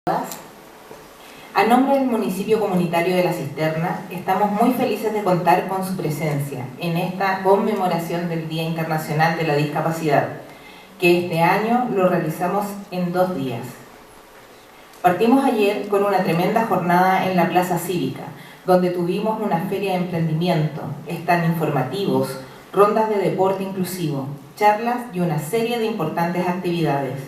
A nombre del municipio comunitario de La Cisterna, estamos muy felices de contar con su presencia en esta conmemoración del Día Internacional de la Discapacidad, que este año lo realizamos en 2 días. Partimos ayer con una tremenda jornada en la Plaza Cívica, donde tuvimos una feria de emprendimiento, stand informativos, rondas de deporte inclusivo, charlas y una serie de importantes actividades.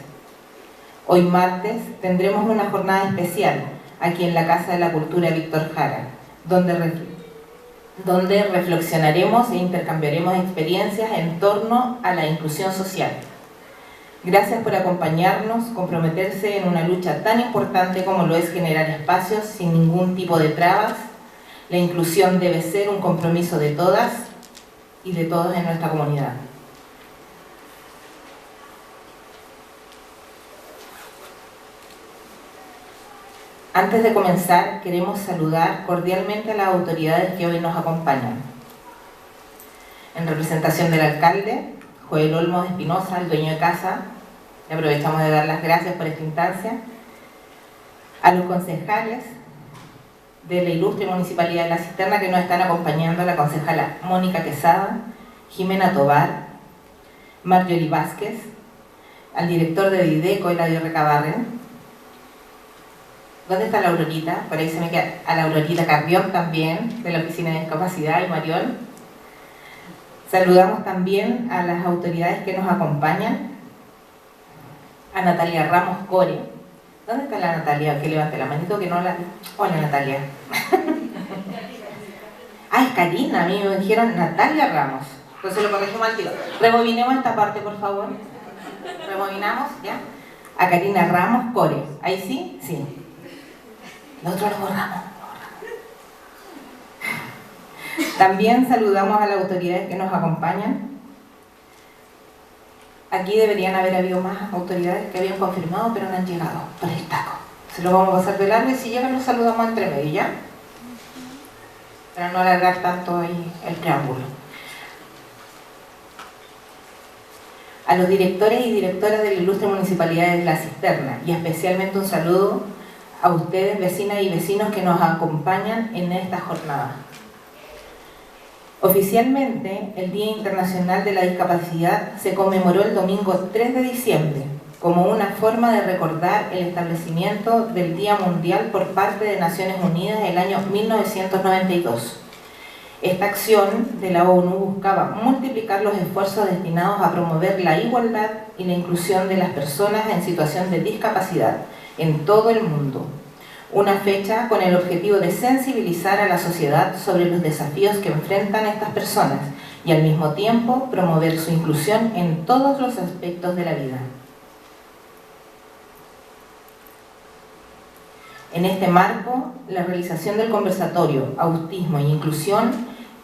Hoy martes tendremos una jornada especial aquí en la Casa de la Cultura Víctor Jara, donde reflexionaremos e intercambiaremos experiencias en torno a la inclusión social. Gracias por acompañarnos, comprometerse en una lucha tan importante como lo es generar espacios sin ningún tipo de trabas. La inclusión debe ser un compromiso de todas y de todos en nuestra comunidad. Antes de comenzar, queremos saludar cordialmente a las autoridades que hoy nos acompañan. En representación del alcalde, Joel Olmos Espinosa, el dueño de casa, le aprovechamos de dar las gracias por esta instancia. A los concejales de la ilustre Municipalidad de La Cisterna que nos están acompañando, la concejala Mónica Quesada, Jimena Tobar, Marjorie Vázquez, al director de Dideco, Eladio Recabarren. ¿Dónde está la Aurorita? Por ahí se me queda a la Aurorita Carrión también, de la Oficina de Discapacidad, y Mariol. Saludamos también a las autoridades que nos acompañan. A Natalia Ramos Core. ¿Dónde está la Natalia? Que levante la manito, que no la... Hola, Natalia. Ah, es Karina, a mí me dijeron Natalia Ramos. Entonces lo corregimos al tiro. Rebobinemos esta parte, por favor. Rebobinamos, ¿ya? A Karina Ramos Core. ¿Ahí sí? Sí. Nosotros lo borramos. También saludamos a las autoridades que nos acompañan. Aquí deberían haber habido más autoridades que habían confirmado, pero no han llegado por el taco. Se lo vamos a pasar de largo y si llegan los saludamos entre medio, ¿ya? Para no alargar tanto ahí el preámbulo. A los directores y directoras de la ilustre Municipalidad de La Cisterna, y especialmente un saludo a ustedes, vecinas y vecinos que nos acompañan en esta jornada. Oficialmente, el Día Internacional de la Discapacidad se conmemoró el domingo 3 de diciembre como una forma de recordar el establecimiento del Día Mundial por parte de Naciones Unidas en el año 1992. Esta acción de la ONU buscaba multiplicar los esfuerzos destinados a promover la igualdad y la inclusión de las personas en situación de discapacidad en todo el mundo. Una fecha con el objetivo de sensibilizar a la sociedad sobre los desafíos que enfrentan estas personas y al mismo tiempo promover su inclusión en todos los aspectos de la vida. En este marco, la realización del conversatorio Autismo e Inclusión,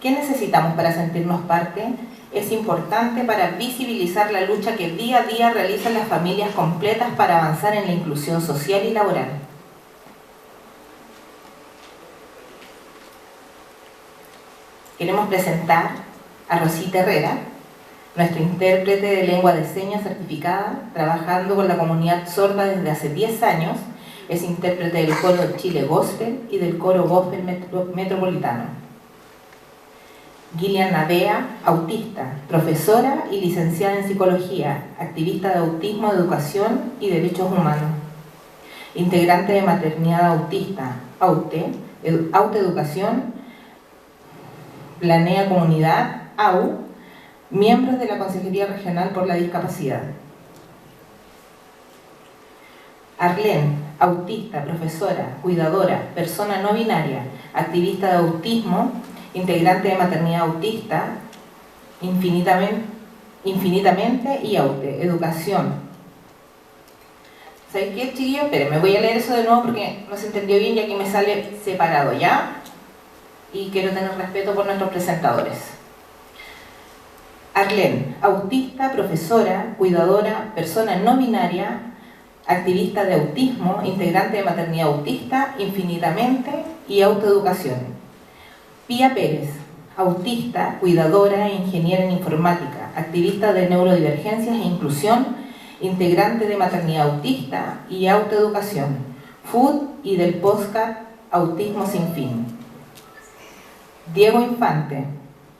¿qué necesitamos para sentirnos parte?, es importante para visibilizar la lucha que día a día realizan las familias completas para avanzar en la inclusión social y laboral. Queremos presentar a Rosita Herrera, nuestra intérprete de lengua de señas certificada, trabajando con la comunidad sorda desde hace 10 años, es intérprete del coro Chile Gospel y del coro Gospel Metropolitano. Gillian Navea, autista, profesora y licenciada en psicología, activista de autismo, educación y derechos humanos. Integrante de Maternidad Autista, Autoeducación, Planea Comunidad, AU, miembros de la Consejería Regional por la Discapacidad. Arlene, autista, profesora, cuidadora, persona no binaria, activista de autismo, integrante de Maternidad Autista, infinitamente y Educación. ¿Sabes qué, chiquillos? Esperen, me voy a leer eso de nuevo porque no se entendió bien y aquí me sale separado, ¿ya? Y quiero tener respeto por nuestros presentadores. Arlene, autista, profesora, cuidadora, persona no binaria, activista de autismo, integrante de Maternidad Autista, infinitamente y Autoeducación. Pía Pérez, autista, cuidadora e ingeniera en informática, activista de neurodivergencias e inclusión, integrante de Maternidad Autista y Autoeducación, Food y del podcast Autismo Sin Fin. Diego Infante,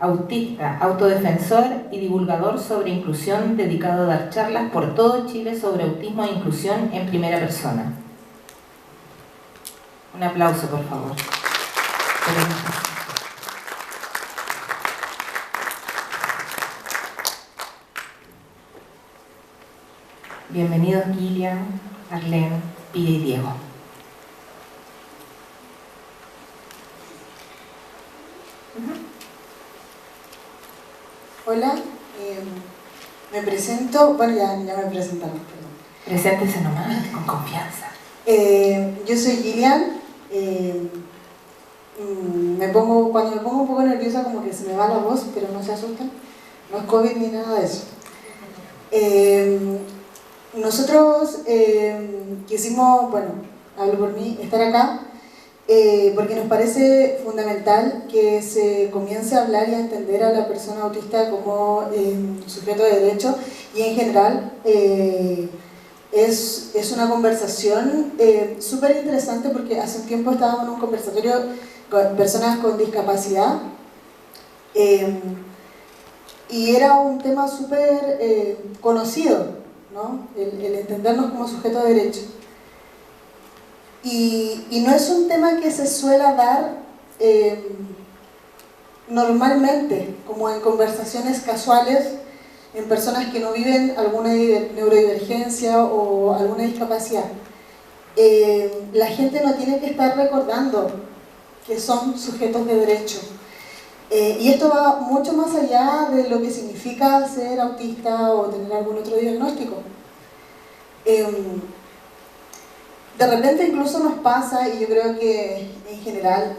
autista, autodefensor y divulgador sobre inclusión, dedicado a dar charlas por todo Chile sobre autismo e inclusión en primera persona. Un aplauso, por favor. Bienvenidos Gillian, Arlene, Pia y Diego. Hola, me presento, bueno ya me presentaron, perdón. Preséntese nomás, con confianza. Yo soy Gillian, cuando me pongo un poco nerviosa como que se me va la voz, pero no se asusten, no es COVID ni nada de eso. Nosotros quisimos, bueno, hablo por mí, estar acá porque nos parece fundamental que se comience a hablar y a entender a la persona autista como sujeto de derecho, y en general es una conversación súper interesante, porque hace un tiempo estábamos en un conversatorio con personas con discapacidad y era un tema súper conocido, ¿no? El entendernos como sujeto de derecho. Y no es un tema que se suele dar normalmente, como en conversaciones casuales, en personas que no viven alguna neurodivergencia o alguna discapacidad. La gente no tiene que estar recordando que son sujetos de derecho. Y esto va mucho más allá de lo que significa ser autista o tener algún otro diagnóstico. De repente incluso nos pasa, y yo creo que en general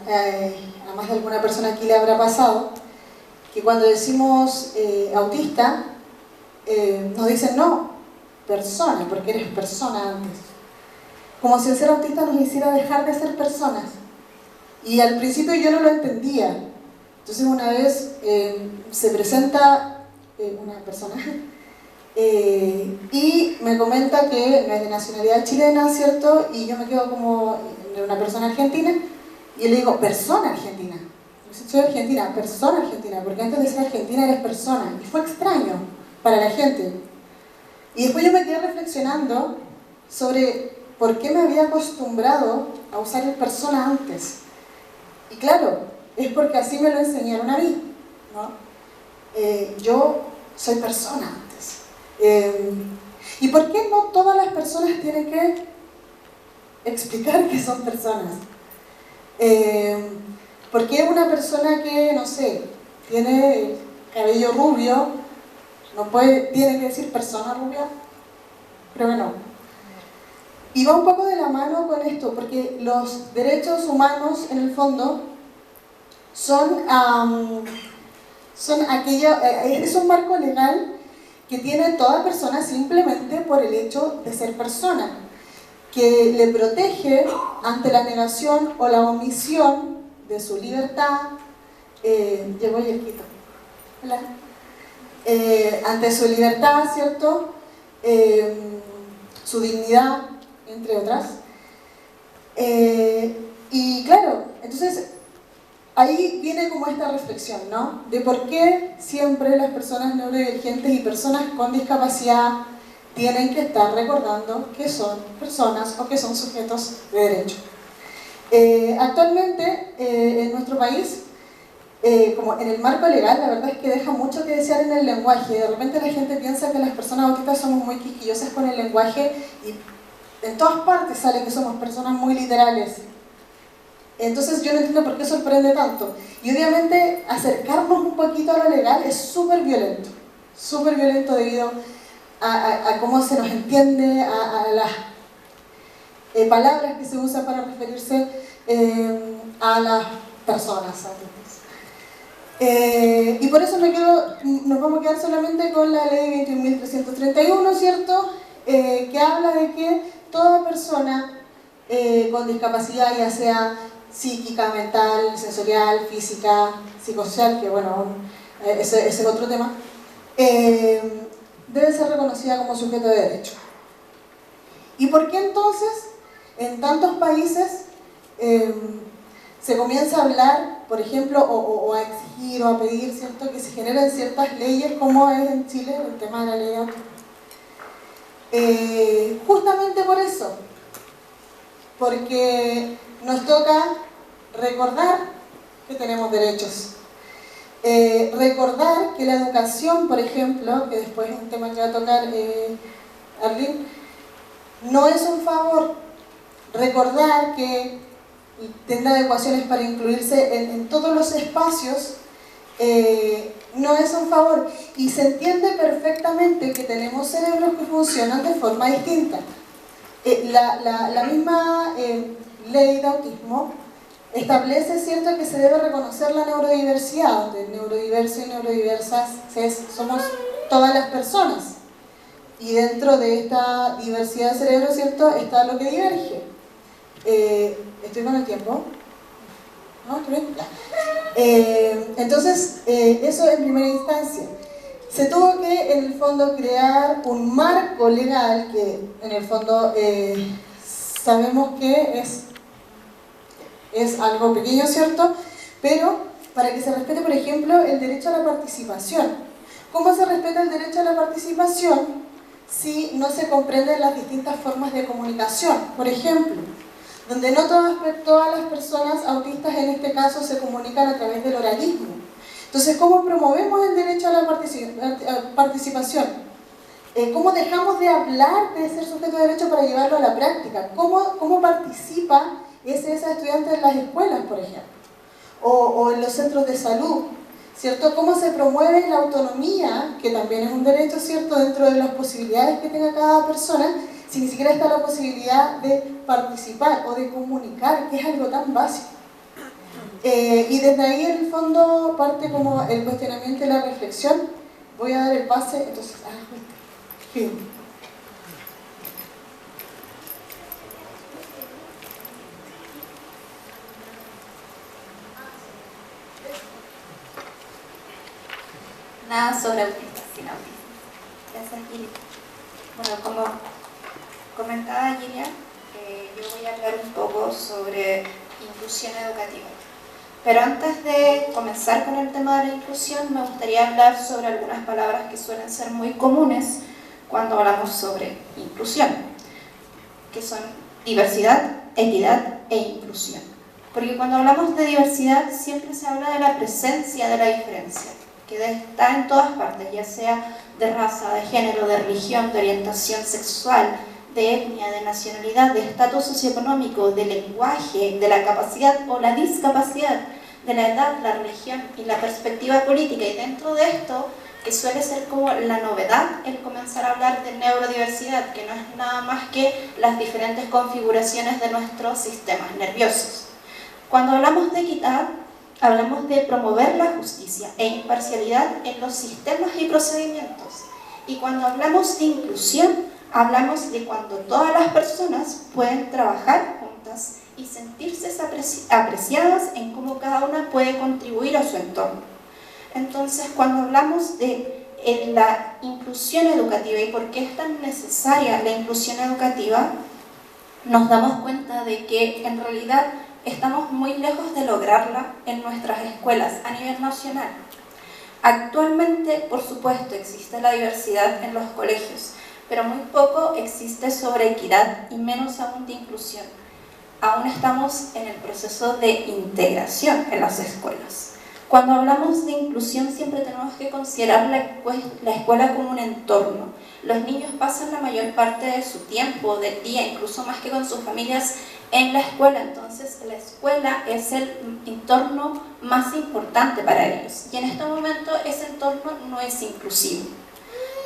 a más de alguna persona aquí le habrá pasado, que cuando decimos autista, nos dicen no, persona, porque eres persona antes. Como si el ser autista nos hiciera dejar de ser personas. Y al principio yo no lo entendía. Entonces una vez se presenta una persona y me comenta que no es de nacionalidad chilena, ¿cierto? Y yo me quedo como una persona argentina, y yo le digo, persona argentina. Soy argentina, persona argentina, porque antes de ser argentina eres persona. Y fue extraño para la gente. Y después yo me quedé reflexionando sobre por qué me había acostumbrado a usar el persona antes. Y claro, es porque así me lo enseñaron a mí, ¿no? Yo soy persona antes. ¿Y por qué no todas las personas tienen que explicar que son personas? ¿Por qué una persona que, no sé, tiene cabello rubio tiene que decir persona rubia? Creo que no. Y va un poco de la mano con esto, porque los derechos humanos, en el fondo, es un marco legal que tiene toda persona simplemente por el hecho de ser persona, que le protege ante la negación o la omisión de su libertad. Llegó Yerquito. Hola. Ante su libertad, ¿cierto? Su dignidad, entre otras. Y claro, entonces ahí viene como esta reflexión, ¿no? De por qué siempre las personas neurodivergentes y personas con discapacidad tienen que estar recordando que son personas o que son sujetos de derecho. Actualmente, en nuestro país, como en el marco legal, la verdad es que deja mucho que desear en el lenguaje. De repente la gente piensa que las personas autistas somos muy quisquillosas con el lenguaje, y en todas partes sale que somos personas muy literales. Entonces yo no entiendo por qué sorprende tanto. Y obviamente acercarnos un poquito a lo legal es súper violento debido a cómo se nos entiende, a las palabras que se usan para referirse a las personas. Y por eso nos vamos a quedar solamente con la ley 21.331, ¿cierto? Que habla de que toda persona con discapacidad, ya sea psíquica, mental, sensorial, física, psicosocial, que bueno, ese es otro tema, debe ser reconocida como sujeto de derecho. ¿Y por qué entonces En tantos países se comienza a hablar, por ejemplo, o a exigir o a pedir, ¿cierto?, que se generen ciertas leyes, como es en Chile el tema de la ley de autismo. Justamente por eso, porque nos toca recordar que tenemos derechos. Recordar que la educación, por ejemplo, que después es un tema que va a tocar Arlene, no es un favor. Recordar que tener adecuaciones para incluirse en todos los espacios no es un favor. Y se entiende perfectamente que tenemos cerebros que funcionan de forma distinta. La misma ley de autismo establece, ¿cierto?, que se debe reconocer la neurodiversidad, donde neurodiverso y neurodiversas somos todas las personas. Y dentro de esta diversidad de cerebro, ¿cierto?, está lo que diverge. ¿Estoy con el tiempo? ¿No? ¿Estoy bien? Ya. Entonces, eso en primera instancia. Se tuvo que, en el fondo, crear un marco legal que, en el fondo, sabemos que es algo pequeño, ¿cierto? Pero para que se respete, por ejemplo, el derecho a la participación. ¿Cómo se respeta el derecho a la participación si no se comprenden las distintas formas de comunicación? Por ejemplo, donde no todas las personas autistas, en este caso, se comunican a través del oralismo. Entonces, ¿cómo promovemos el derecho a la participación? ¿Cómo dejamos de hablar de ser sujeto de derecho para llevarlo a la práctica? ¿Cómo participa esa estudiante en las escuelas, por ejemplo? O en los centros de salud, ¿cierto? ¿Cómo se promueve la autonomía, que también es un derecho, ¿cierto?, dentro de las posibilidades que tenga cada persona, si ni siquiera está la posibilidad de participar o de comunicar, que es algo tan básico? Y desde ahí, en el fondo, parte como el cuestionamiento y la reflexión. Voy a dar el pase, entonces, fin. Nada sobre autistas sin autismo. Gracias, Gillian. Bueno, como comentaba Gillian, yo voy a hablar un poco sobre inclusión educativa. Pero antes de comenzar con el tema de la inclusión, me gustaría hablar sobre algunas palabras que suelen ser muy comunes cuando hablamos sobre inclusión, que son diversidad, equidad e inclusión. Porque cuando hablamos de diversidad siempre se habla de la presencia de la diferencia, que está en todas partes, ya sea de raza, de género, de religión, de orientación sexual, de etnia, de nacionalidad, de estatus socioeconómico, de lenguaje, de la capacidad o la discapacidad, de la edad, la religión y la perspectiva política. Y dentro de esto, que suele ser como la novedad, el comenzar a hablar de neurodiversidad, que no es nada más que las diferentes configuraciones de nuestros sistemas nerviosos. Cuando hablamos de equidad, hablamos de promover la justicia e imparcialidad en los sistemas y procedimientos. Y cuando hablamos de inclusión, hablamos de cuando todas las personas pueden trabajar juntas y sentirse apreciadas en cómo cada una puede contribuir a su entorno. Entonces, cuando hablamos de la inclusión educativa y por qué es tan necesaria la inclusión educativa, nos damos cuenta de que en realidad estamos muy lejos de lograrla en nuestras escuelas a nivel nacional. Actualmente, por supuesto, existe la diversidad en los colegios, pero muy poco existe sobre equidad y menos aún de inclusión. Aún estamos en el proceso de integración en las escuelas. Cuando hablamos de inclusión siempre tenemos que considerar la escuela como un entorno. Los niños pasan la mayor parte de su tiempo, del día, incluso más que con sus familias, en la escuela. Entonces la escuela es el entorno más importante para ellos. Y en este momento ese entorno no es inclusivo.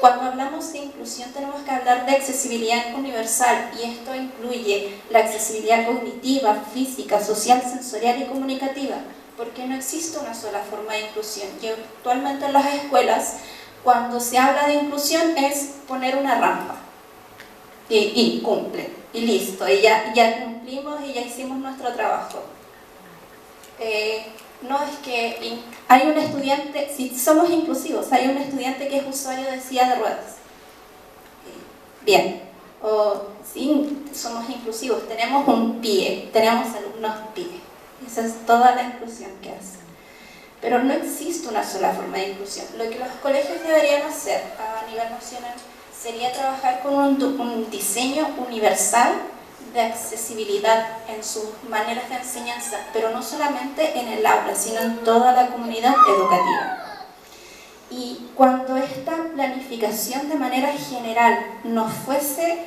Cuando hablamos de inclusión tenemos que hablar de accesibilidad universal, y esto incluye la accesibilidad cognitiva, física, social, sensorial y comunicativa, porque no existe una sola forma de inclusión. Y actualmente en las escuelas, cuando se habla de inclusión es poner una rampa y cumple, y listo, y ya cumplimos y ya hicimos nuestro trabajo. No, es que hay un estudiante, si somos inclusivos, hay un estudiante que es usuario de silla de ruedas. Bien, O sí, somos inclusivos, tenemos un PIE, tenemos alumnos PIE. Esa es toda la inclusión que hacen. Pero no existe una sola forma de inclusión. Lo que los colegios deberían hacer a nivel nacional sería trabajar con un diseño universal de accesibilidad en sus maneras de enseñanza, pero no solamente en el aula, sino en toda la comunidad educativa. Y cuando esta planificación de manera general no fuese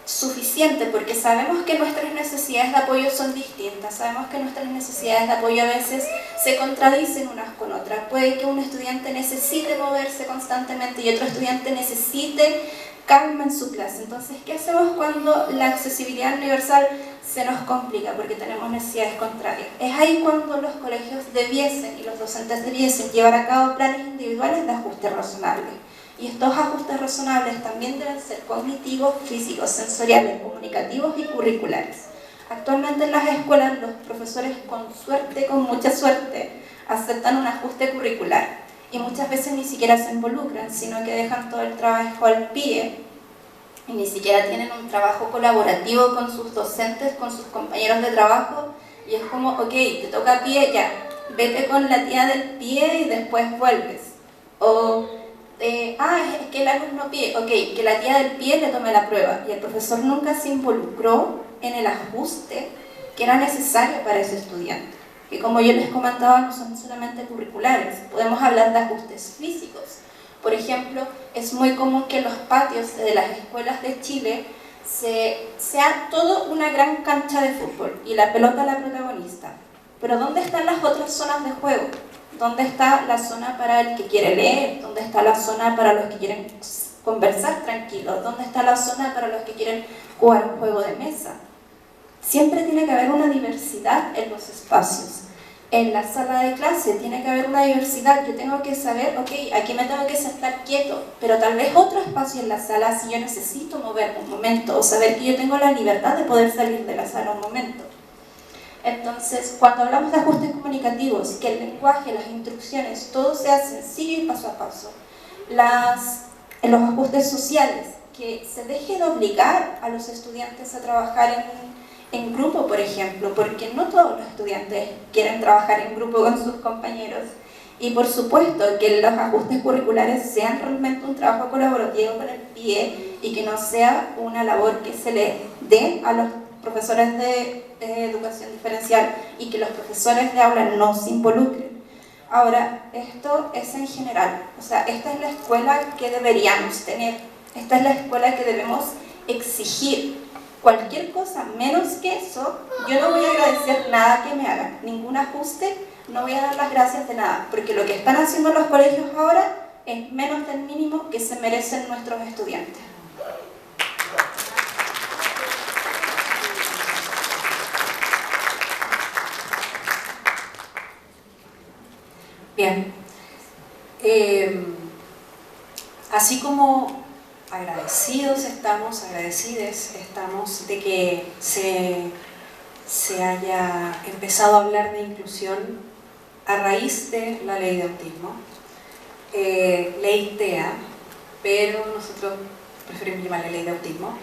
suficiente, porque sabemos que nuestras necesidades de apoyo son distintas, sabemos que nuestras necesidades de apoyo a veces se contradicen unas con otras. Puede que un estudiante necesite moverse constantemente y otro estudiante necesite calma en su clase. Entonces, ¿qué hacemos cuando la accesibilidad universal se nos complica porque tenemos necesidades contrarias? Es ahí cuando los colegios debiesen y los docentes debiesen llevar a cabo planes individuales de ajuste razonable. Y estos ajustes razonables también deben ser cognitivos, físicos, sensoriales, comunicativos y curriculares. Actualmente en las escuelas los profesores con suerte, con mucha suerte, aceptan un ajuste curricular y muchas veces ni siquiera se involucran, sino que dejan todo el trabajo al pie y ni siquiera tienen un trabajo colaborativo con sus docentes, con sus compañeros de trabajo, y es como, ok, te toca pie, ya, vete con la tía del pie y después vuelves. O es que el alumno pie, ok, que la tía del pie le tome la prueba, y el profesor nunca se involucró en el ajuste que era necesario para ese estudiante. Que como yo les comentaba, no son solamente curriculares, podemos hablar de ajustes físicos. Por ejemplo, es muy común que en los patios de las escuelas de Chile sea todo una gran cancha de fútbol y la pelota la protagonista. Pero ¿dónde están las otras zonas de juego? ¿Dónde está la zona para el que quiere leer? ¿Dónde está la zona para los que quieren conversar tranquilos? ¿Dónde está la zona para los que quieren jugar un juego de mesa? Siempre tiene que haber una diversidad en los espacios. En la sala de clase tiene que haber una diversidad. Yo tengo que saber, ok, aquí me tengo que sentar quieto, pero tal vez otro espacio en la sala si yo necesito moverme un momento, o saber que yo tengo la libertad de poder salir de la sala un momento. Entonces, cuando hablamos de ajustes comunicativos, que el lenguaje, las instrucciones, todo sea sencillo y paso a paso. Los ajustes sociales, que se deje de obligar a los estudiantes a trabajar en grupo, por ejemplo, porque no todos los estudiantes quieren trabajar en grupo con sus compañeros. Y por supuesto que los ajustes curriculares sean realmente un trabajo colaborativo con el pie y que no sea una labor que se le dé a los profesores de educación diferencial y que los profesores de aula no se involucren. Ahora, esto es en general, o sea, esta es la escuela que deberíamos tener, esta es la escuela que debemos exigir. Cualquier cosa menos que eso, yo no voy a agradecer nada que me hagan, ningún ajuste, no voy a dar las gracias de nada, porque lo que están haciendo los colegios ahora es menos del mínimo que se merecen nuestros estudiantes. Bien, así como agradecides estamos de que se haya empezado a hablar de inclusión a raíz de la ley de autismo, ley TEA, pero nosotros preferimos llamarla ley de autismo.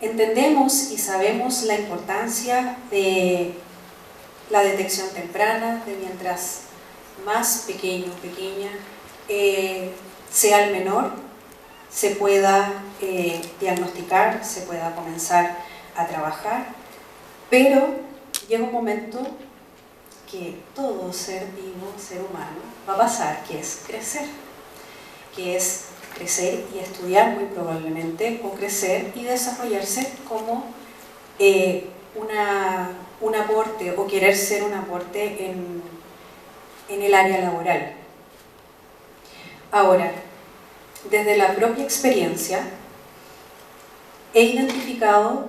Entendemos y sabemos la importancia de la detección temprana, de mientras más pequeño o pequeña sea el menor, se pueda diagnosticar, se pueda comenzar a trabajar, pero llega un momento que todo ser vivo, ser humano, va a pasar, que es crecer y estudiar muy probablemente, o crecer y desarrollarse como un aporte o querer ser un aporte en el área laboral. Ahora, desde la propia experiencia, he identificado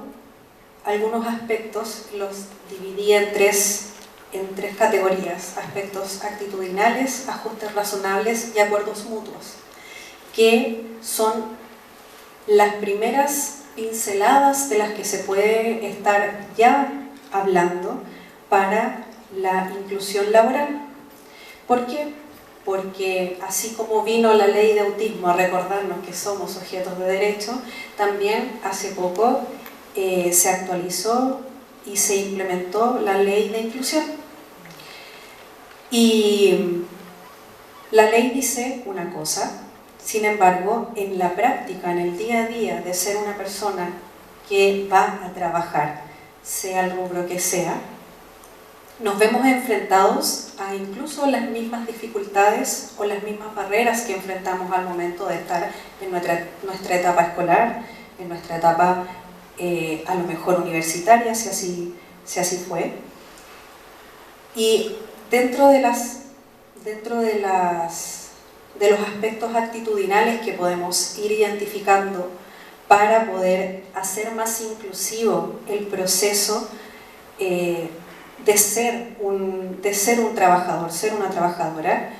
algunos aspectos, los dividí en tres categorías: aspectos actitudinales, ajustes razonables y acuerdos mutuos, que son las primeras pinceladas de las que se puede estar ya hablando para la inclusión laboral. ¿Por qué? porque así como vino la ley de autismo a recordarnos que somos sujetos de derecho, también hace poco se actualizó y se implementó la ley de inclusión. Y la ley dice una cosa, sin embargo, en la práctica, en el día a día de ser una persona que va a trabajar, sea el rubro que sea, nos vemos enfrentados a incluso las mismas dificultades o las mismas barreras que enfrentamos al momento de estar en nuestra etapa escolar, en nuestra etapa a lo mejor universitaria, si así fue. Y dentro de los aspectos actitudinales que podemos ir identificando para poder hacer más inclusivo el proceso de ser un trabajador, ser una trabajadora,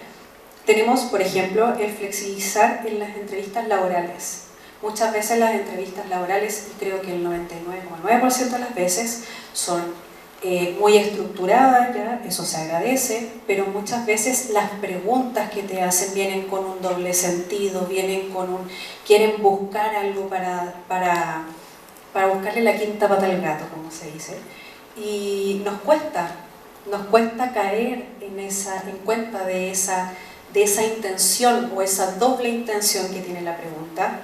tenemos, por ejemplo, el flexibilizar en las entrevistas laborales. Muchas veces las entrevistas laborales, y creo que el 99,9% de las veces, son muy estructuradas, ¿ya? Eso se agradece, pero muchas veces las preguntas que te hacen vienen con un doble sentido, quieren buscar algo para buscarle la quinta pata al gato, como se dice. Y nos cuesta caer en cuenta de esa intención o esa doble intención que tiene la pregunta,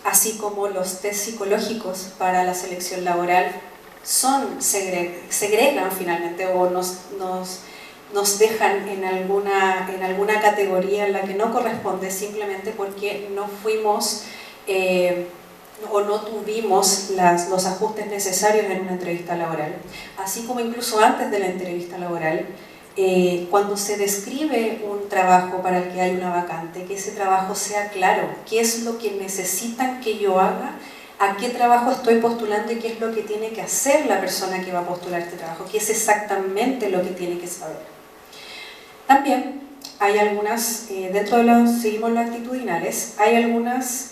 así como los test psicológicos para la selección laboral segregan finalmente o nos dejan en alguna categoría en la que no corresponde, simplemente porque no fuimos o no tuvimos los ajustes necesarios en una entrevista laboral. Así como incluso antes de la entrevista laboral, cuando se describe un trabajo para el que hay una vacante, que ese trabajo sea claro, qué es lo que necesitan que yo haga, a qué trabajo estoy postulando y qué es lo que tiene que hacer la persona que va a postular este trabajo, qué es exactamente lo que tiene que saber. También hay algunas, seguimos los actitudinales, hay algunos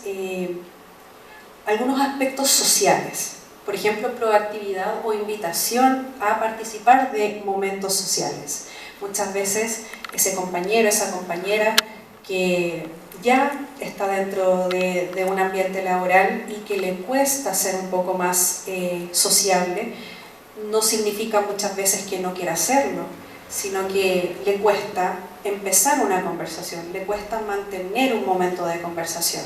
aspectos sociales, por ejemplo, proactividad o invitación a participar de momentos sociales. Muchas veces ese compañero, esa compañera que ya está dentro de un ambiente laboral y que le cuesta ser un poco más sociable, no significa muchas veces que no quiera hacerlo, sino que le cuesta empezar una conversación, le cuesta mantener un momento de conversación.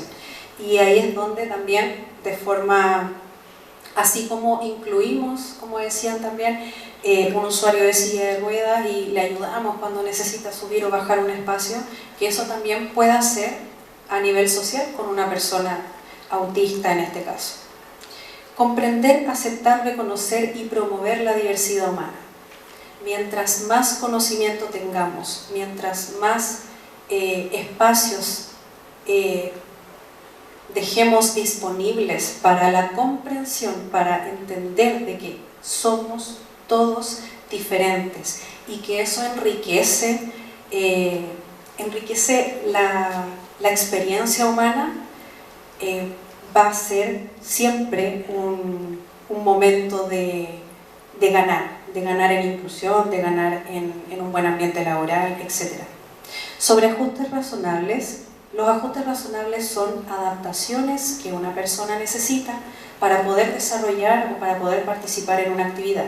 Y ahí es donde también, de forma, así como incluimos, como decían también, un usuario de silla de ruedas y le ayudamos cuando necesita subir o bajar un espacio, que eso también pueda ser a nivel social con una persona autista en este caso. Comprender, aceptar, reconocer y promover la diversidad humana. Mientras más conocimiento tengamos, mientras más espacios dejemos disponibles para la comprensión, para entender de que somos todos diferentes y que eso enriquece la experiencia humana, va a ser siempre un momento de ganar en inclusión, de ganar en un buen ambiente laboral, etc. Sobre ajustes razonables, los ajustes razonables son adaptaciones que una persona necesita para poder desarrollar o para poder participar en una actividad.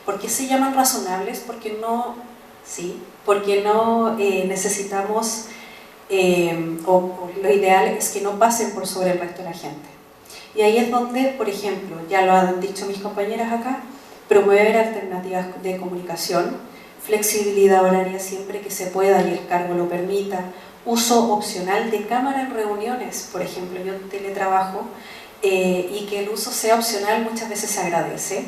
¿Por qué se llaman razonables? Porque no necesitamos, o lo ideal es que no pasen por sobre el resto de la gente. Y ahí es donde, por ejemplo, ya lo han dicho mis compañeras acá, promover alternativas de comunicación, flexibilidad horaria siempre que se pueda y el cargo lo permita, uso opcional de cámara en reuniones, por ejemplo, yo teletrabajo, y que el uso sea opcional muchas veces se agradece,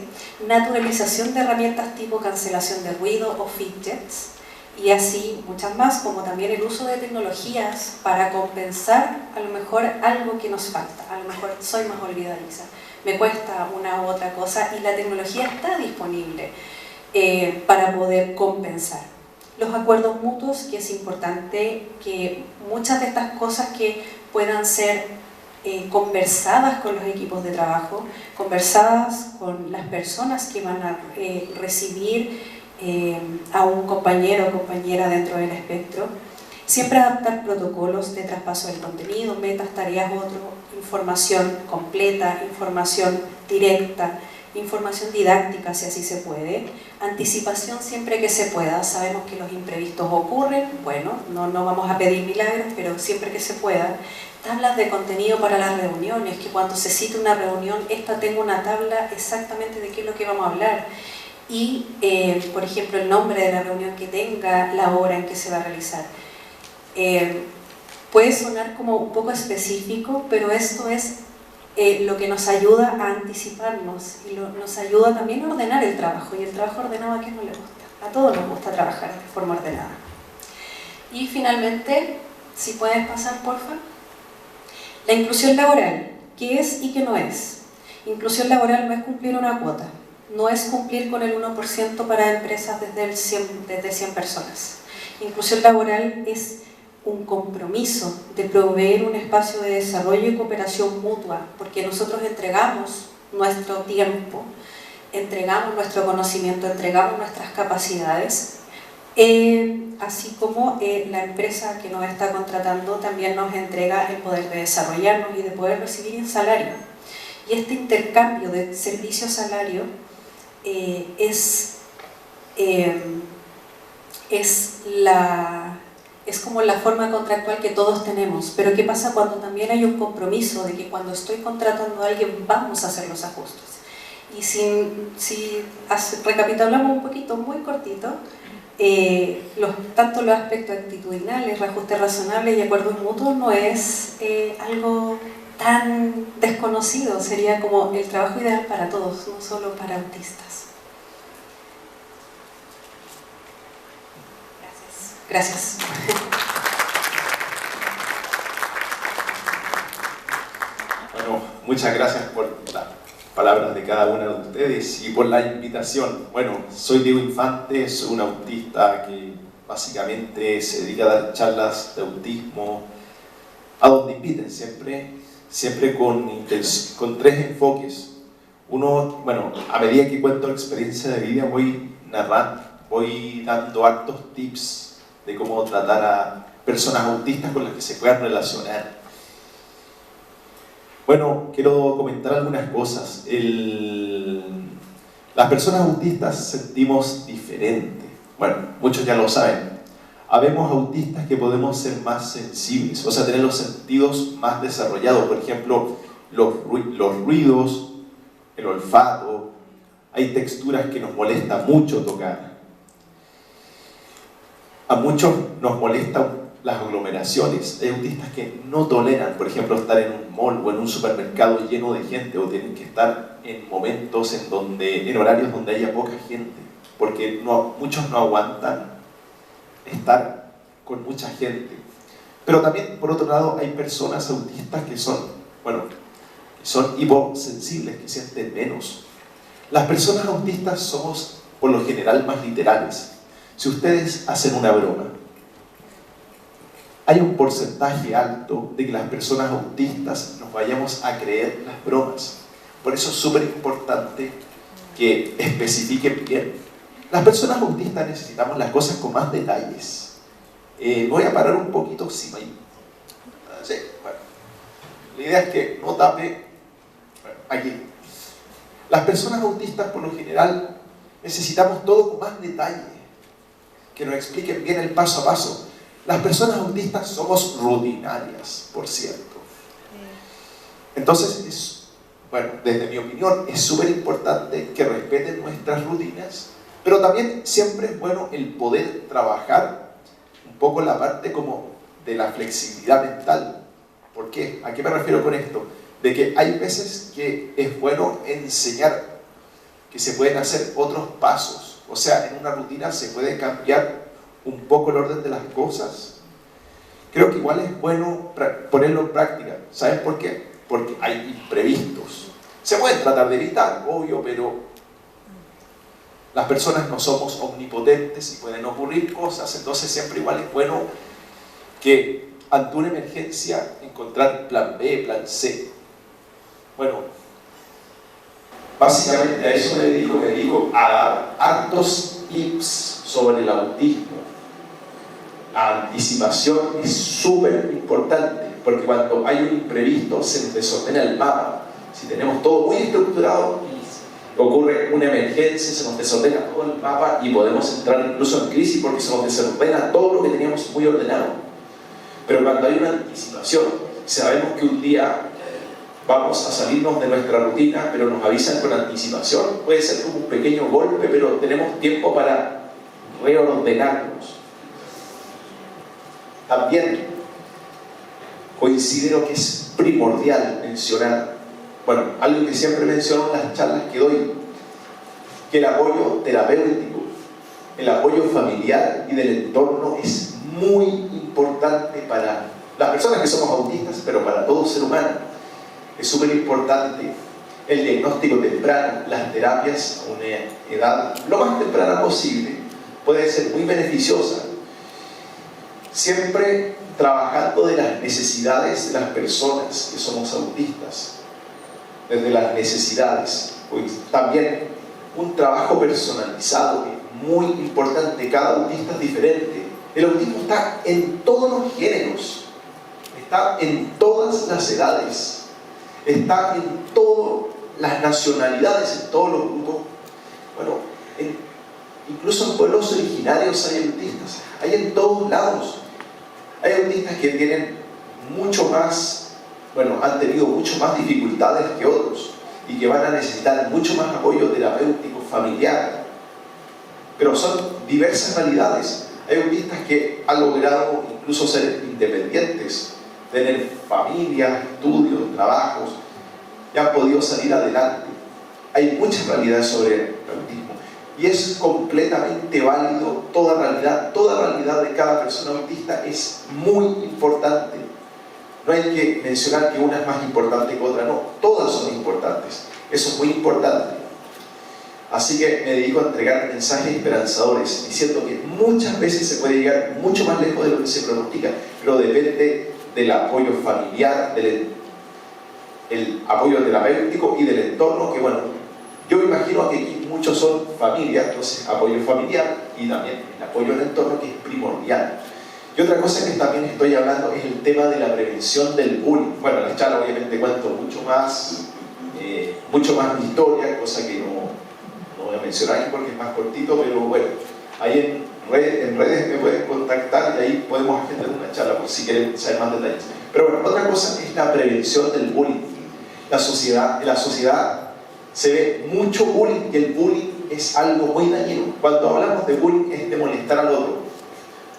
naturalización de herramientas tipo cancelación de ruido o fidgets, y así muchas más, como también el uso de tecnologías para compensar a lo mejor algo que nos falta. A lo mejor soy más olvidadiza, me cuesta una u otra cosa y la tecnología está disponible para poder compensar. Los acuerdos mutuos, que es importante que muchas de estas cosas que puedan ser conversadas con los equipos de trabajo, conversadas con las personas que van a recibir a un compañero o compañera dentro del espectro, Siempre adaptar protocolos de traspaso del contenido, metas, tareas, otro, información completa, información directa, información didáctica si así se puede, anticipación siempre que se pueda. Sabemos que los imprevistos ocurren, bueno, no vamos a pedir milagros, pero siempre que se pueda. Tablas de contenido para las reuniones, que cuando se cite una reunión, esta tenga una tabla exactamente de qué es lo que vamos a hablar. Y, por ejemplo, el nombre de la reunión que tenga, la hora en que se va a realizar. Puede sonar como un poco específico, pero esto es lo que nos ayuda a anticiparnos y nos ayuda también a ordenar el trabajo. Y el trabajo ordenado, ¿a quién no le gusta? A todos nos gusta trabajar de forma ordenada. Y finalmente, si puedes pasar, porfa. La inclusión laboral, ¿qué es y qué no es? Inclusión laboral no es cumplir una cuota, no es cumplir con el 1% para empresas desde 100 personas. Inclusión laboral es un compromiso de proveer un espacio de desarrollo y cooperación mutua, porque nosotros entregamos nuestro tiempo, entregamos nuestro conocimiento, entregamos nuestras capacidades, así como la empresa que nos está contratando también nos entrega el poder de desarrollarnos y de poder recibir un salario. Y este intercambio de servicio-salario es como la forma contractual que todos tenemos. Pero ¿qué pasa cuando también hay un compromiso de que cuando estoy contratando a alguien vamos a hacer los ajustes? Y si recapitulamos un poquito, muy cortito, tanto los aspectos actitudinales, reajustes razonables y acuerdos mutuos no es algo tan desconocido, sería como el trabajo ideal para todos, no solo para autistas. Gracias. Bueno, muchas gracias por las palabras de cada una de ustedes y por la invitación. Bueno, soy Diego Infante, soy un autista que básicamente se dedica a dar charlas de autismo a donde inviten, siempre con tres enfoques. Uno, bueno, a medida que cuento la experiencia de vida voy narrando, voy dando hartos tips de cómo tratar a personas autistas con las que se puedan relacionar. Bueno, quiero comentar algunas cosas. Las personas autistas sentimos diferente. Bueno, muchos ya lo saben. Habemos autistas que podemos ser más sensibles, o sea, tener los sentidos más desarrollados. Por ejemplo, los ruidos, el olfato. Hay texturas que nos molesta mucho tocar. A muchos nos molestan las aglomeraciones. Hay autistas que no toleran, por ejemplo, estar en un mall o en un supermercado lleno de gente, o tienen que estar en momentos en horarios donde haya poca gente, porque muchos no aguantan estar con mucha gente. Pero también, por otro lado, hay personas autistas que son hiposensibles, que sienten menos. Las personas autistas somos, por lo general, más literales. Si ustedes hacen una broma, hay un porcentaje alto de que las personas autistas nos vayamos a creer las bromas. Por eso es súper importante que especifiquen bien. Las personas autistas necesitamos las cosas con más detalles. Voy a parar un poquito encima ahí. Sí, bueno. La idea es que no tape. Bueno, aquí. Las personas autistas, por lo general, necesitamos todo con más detalle, que nos expliquen bien el paso a paso. Las personas autistas somos rutinarias, por cierto. Entonces, desde mi opinión, es súper importante que respeten nuestras rutinas, pero también siempre es bueno el poder trabajar un poco la parte como de la flexibilidad mental. ¿Por qué? ¿A qué me refiero con esto? De que hay veces que es bueno enseñar que se pueden hacer otros pasos. O sea, en una rutina se puede cambiar un poco el orden de las cosas. Creo que igual es bueno ponerlo en práctica. ¿Sabes por qué? Porque hay imprevistos. Se pueden tratar de evitar, obvio, pero las personas no somos omnipotentes y pueden ocurrir cosas. Entonces siempre igual es bueno que ante una emergencia encontrar plan B, plan C. Bueno, básicamente a eso me dedico a dar hartos tips sobre el autismo. la anticipación es súper importante, porque cuando hay un imprevisto se nos desordena el mapa. Si tenemos todo muy estructurado, ocurre una emergencia, se nos desordena todo el mapa y podemos entrar incluso en crisis porque se nos desordena todo lo que teníamos muy ordenado. Pero cuando hay una anticipación, sabemos que un día vamos a salirnos de nuestra rutina, pero nos avisan con anticipación, puede ser como un pequeño golpe, pero tenemos tiempo para reordenarnos. También considero que es primordial mencionar, bueno, algo que siempre menciono en las charlas que doy, que el apoyo terapéutico, el apoyo familiar y del entorno es muy importante para las personas que somos autistas, pero para todo ser humano. Es súper importante el diagnóstico temprano, las terapias a una edad lo más temprana posible, puede ser muy beneficiosa. Siempre trabajando de las necesidades de las personas que somos autistas, desde las necesidades, pues también un trabajo personalizado que es muy importante. Cada autista es diferente. El autismo está en todos los géneros, está en todas las edades, está en todas las nacionalidades, en todos los grupos. Bueno, incluso en pueblos originarios hay autistas, hay en todos lados. Hay autistas que tienen mucho más, bueno, han tenido mucho más dificultades que otros y que van a necesitar mucho más apoyo terapéutico, familiar. Pero son diversas realidades. Hay autistas que han logrado incluso ser independientes, tener familia, estudios, trabajos, y han podido salir adelante. Hay muchas realidades sobre el autismo y es completamente válido. Toda realidad de cada persona autista es muy importante. No hay que mencionar que una es más importante que otra, no, todas son importantes. Eso es muy importante. Así que me dedico a entregar mensajes esperanzadores, diciendo que muchas veces se puede llegar mucho más lejos de lo que se pronostica, pero depende del apoyo familiar, el apoyo terapéutico y del entorno, que bueno, yo me imagino que aquí muchos son familias, entonces apoyo familiar y también el apoyo del entorno, que es primordial. Y otra cosa que también estoy hablando es el tema de la prevención del bullying. Bueno, en la charla obviamente cuento mucho más mi historia, cosa que no voy a mencionar aquí porque es más cortito, pero bueno, ahí en redes me pueden contactar y ahí podemos agendar una charla por si quieren saber más detalles. Pero bueno, otra cosa es la prevención del bullying. En la sociedad se ve mucho bullying y el bullying es algo muy dañino. Cuando hablamos de bullying es de molestar al otro.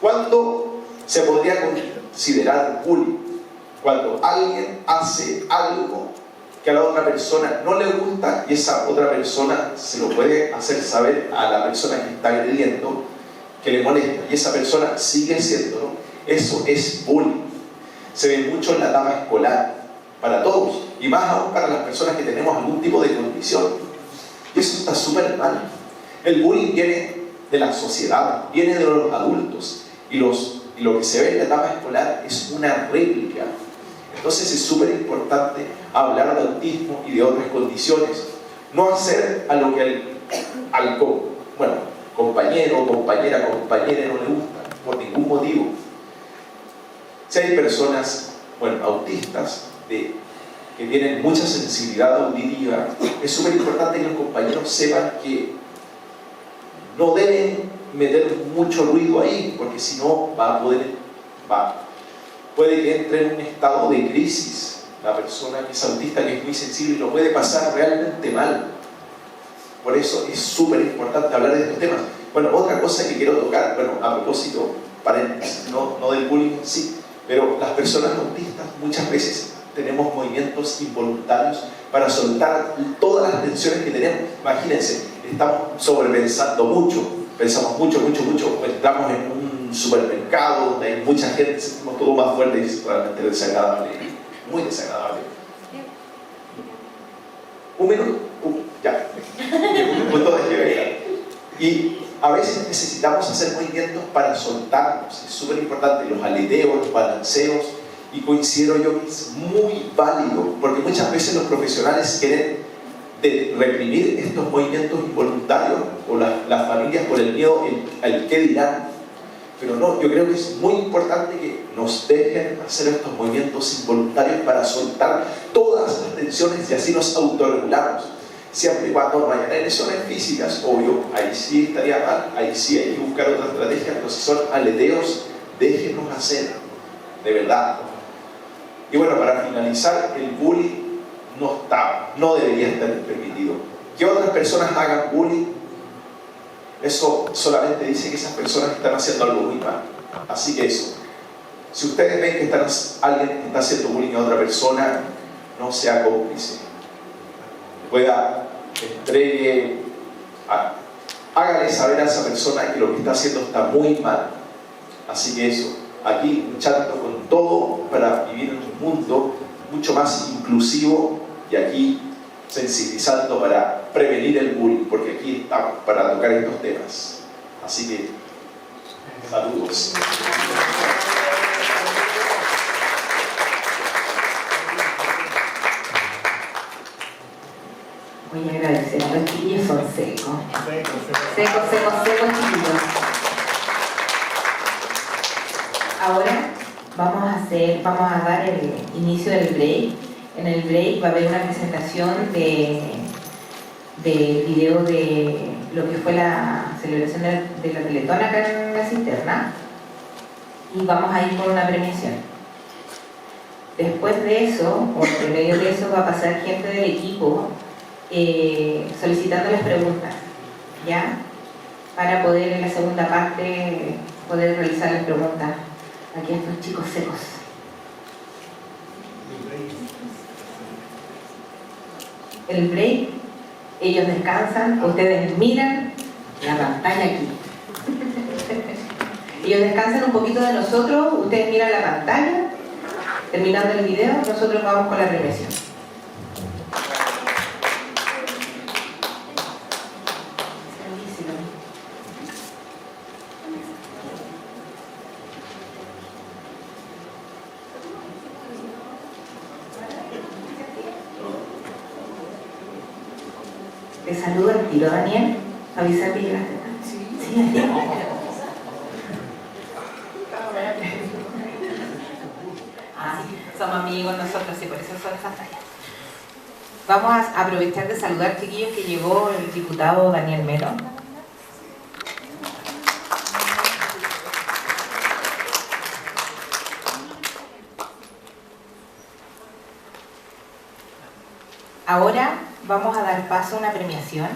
¿Cuándo se podría considerar bullying? Cuando alguien hace algo que a la otra persona no le gusta y esa otra persona se lo puede hacer saber a la persona que está agrediendo que le molesta y esa persona sigue haciéndolo. Eso es bullying. Se ve mucho en la etapa escolar, para todos, y más aún para las personas que tenemos algún tipo de condición. Y eso está súper mal. El bullying viene de la sociedad, viene de los adultos, y lo que se ve en la etapa escolar es una réplica. Entonces es súper importante hablar de autismo y de otras condiciones. No hacer a lo que al compañero, compañera no le gusta, por ningún motivo. Si hay personas, autistas, que tienen mucha sensibilidad auditiva, es súper importante que los compañeros sepan que no deben meter mucho ruido ahí, porque si no puede que entre en un estado de crisis la persona que es autista, que es muy sensible, y lo puede pasar realmente mal. Por eso es súper importante hablar de estos temas. Bueno, otra cosa que quiero tocar, a propósito, paréntesis, no del bullying en sí, pero las personas autistas muchas veces tenemos movimientos involuntarios para soltar todas las tensiones que tenemos. Imagínense, estamos sobrepensando mucho, pensamos mucho, entramos en un supermercado donde hay mucha gente, sentimos todo más fuerte y es realmente desagradable, muy desagradable. Un minuto, ya, un punto de llegada. Y a veces necesitamos hacer movimientos para soltarnos, es súper importante, los aleteos, los balanceos, y considero yo que es muy válido, porque muchas veces los profesionales quieren reprimir estos movimientos involuntarios, o las familias por el miedo al qué dirán. Pero no, yo creo que es muy importante que nos dejen hacer estos movimientos involuntarios para soltar todas las tensiones y así nos autorregulamos. Siempre y cuando no haya agresiones físicas, obvio, ahí sí estaría mal, ahí sí hay que buscar otra estrategia, pero si son aleteos, déjenos hacer, de verdad. Y bueno, para finalizar, el bullying no debería estar permitido. Que otras personas hagan bullying, eso solamente dice que esas personas están haciendo algo muy mal. Así que eso, si ustedes ven que alguien está haciendo bullying a otra persona, no sea cómplice. Hágale saber a esa persona que lo que está haciendo está muy mal. Así que eso, aquí luchando con todo para vivir en un mundo mucho más inclusivo y aquí sensibilizando para prevenir el bullying, porque aquí estamos para tocar estos temas. Así que, saludos. Voy a agradecer, los chiquillos son secos. Secos, chiquillos. Ahora vamos a dar el inicio del break. En el break va a haber una presentación del video de lo que fue la celebración de la Teletón acá en la cisterna. Y vamos a ir con una premiación. Después de eso, o entre medio de eso, va a pasar gente del equipo solicitando las preguntas, ¿ya? Para poder en la segunda parte poder realizar las preguntas aquí a estos chicos secos. El break, ellos descansan, ustedes miran la pantalla aquí. Ellos descansan un poquito de nosotros, ustedes miran la pantalla, terminando el video, nosotros vamos con la premiación. Te saludo al tiro, Daniel. Avisar que llegaste. Sí, Daniel. Somos amigos nosotros y por eso son esas tallas. Vamos a aprovechar de saludar, chiquillos, que llegó el diputado Daniel Melo. Ahora vamos a dar paso a una premiación.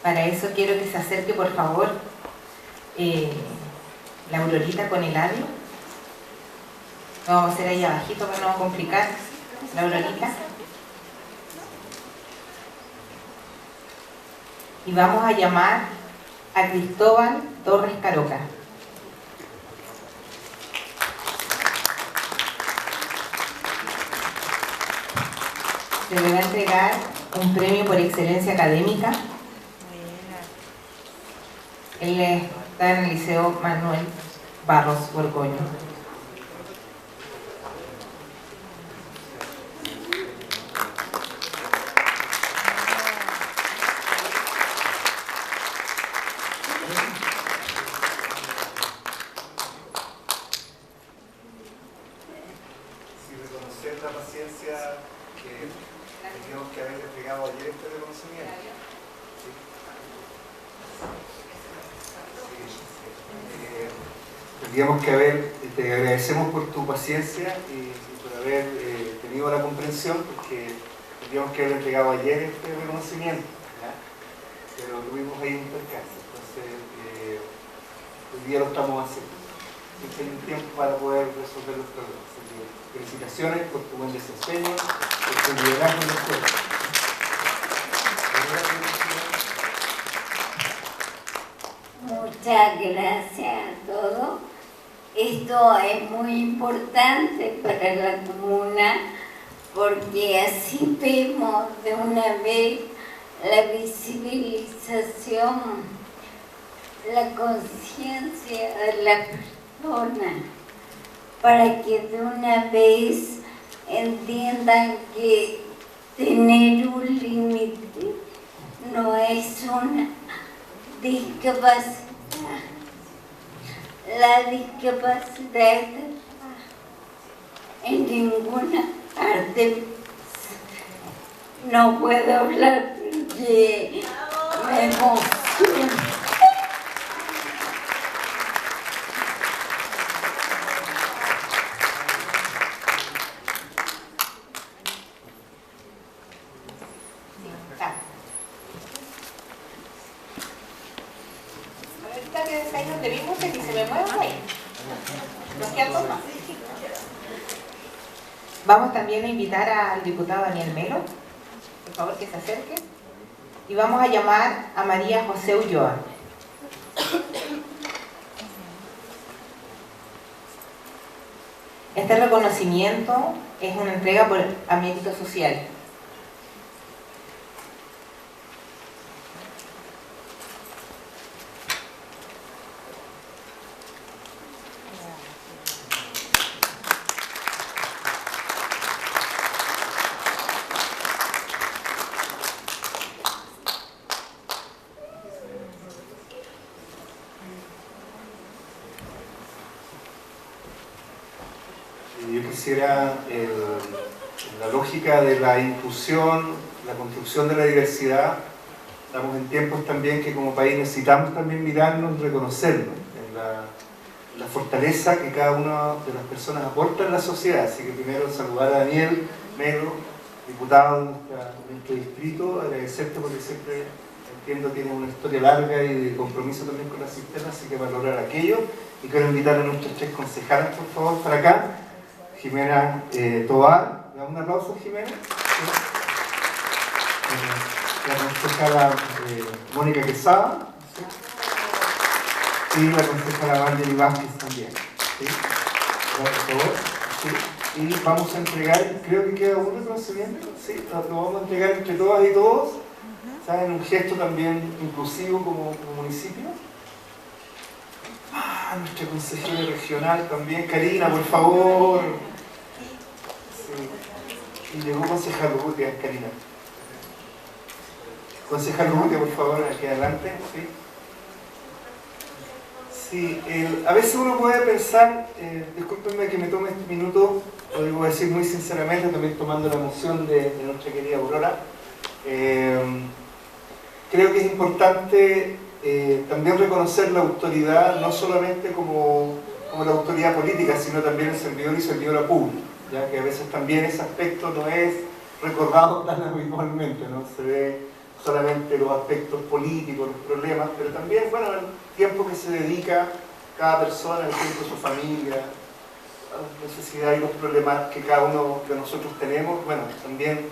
Para eso quiero que se acerque, por favor, la Aurorita con el labio. Lo vamos a hacer ahí abajito para no complicar. La Aurorita. Y vamos a llamar a Cristóbal Torres Caroca. Se le va a entregar un premio por excelencia académica. Él está en el Liceo Manuel Barros Borgoño. Te agradecemos por tu paciencia y por haber tenido la comprensión, porque tendríamos que haber entregado ayer este reconocimiento, ¿ya? Pero tuvimos ahí un percance, entonces hoy día lo estamos haciendo. Entonces hay un tiempo para poder resolver los problemas. Así que felicitaciones por tu buen desempeño, por tu liderazgo en la escuela. Muchas gracias a todos. Esto es muy importante para la comuna porque así vemos de una vez la visibilización, la conciencia de la persona, para que de una vez entiendan que tener un límite no es una discapacidad. la discapacidad está en ninguna parte. No puedo hablar porque me emociono. Ahorita que desayuno te vi mucho y se me mueve ahí. Nos quedan dos más. Vamos también a invitar al diputado Daniel Melo, por favor que se acerque, y vamos a llamar a María José Ulloa. Este reconocimiento es una entrega por mérito social. Yo quisiera, en la lógica de la inclusión, la construcción de la diversidad, estamos en tiempos también que como país necesitamos también mirarnos y reconocernos en la fortaleza que cada una de las personas aporta en la sociedad. Así que primero saludar a Daniel Melo, diputado de nuestro distrito, agradecerte porque siempre entiendo tienes una historia larga y de compromiso también con la cisterna, así que valorar aquello. Y quiero invitar a nuestras 3 concejalas, por favor, para acá. Jimena Tovar, ¿le damos un aplauso a Jimena? La concejala Mónica Quesada, ¿sí? Y la concejala Marjorie Vázquez también, ¿sí? Por favor, ¿sí? Y vamos a entregar, creo que queda un reconocimiento, ¿sí? Lo vamos a entregar entre todas y todos, ¿saben? Un gesto también inclusivo como municipio. Nuestra consejera regional también, Karina, por favor. Sí. Y llegó concejal Urrutia, Karina. Concejal Urrutia, por favor, aquí adelante. Sí. Sí, a veces uno puede pensar, discúlpenme que me tome este minuto, lo digo a decir muy sinceramente, también tomando la moción de nuestra querida Aurora. Creo que es importante también reconocer la autoridad, no solamente como la autoridad política, sino también el servidor y servidora pública, ya que a veces también ese aspecto no es recordado tan habitualmente, ¿no? Se ve solamente los aspectos políticos, los problemas, pero también, bueno, el tiempo que se dedica cada persona, el tiempo de su familia, las necesidades y los problemas que cada uno de nosotros tenemos, bueno, también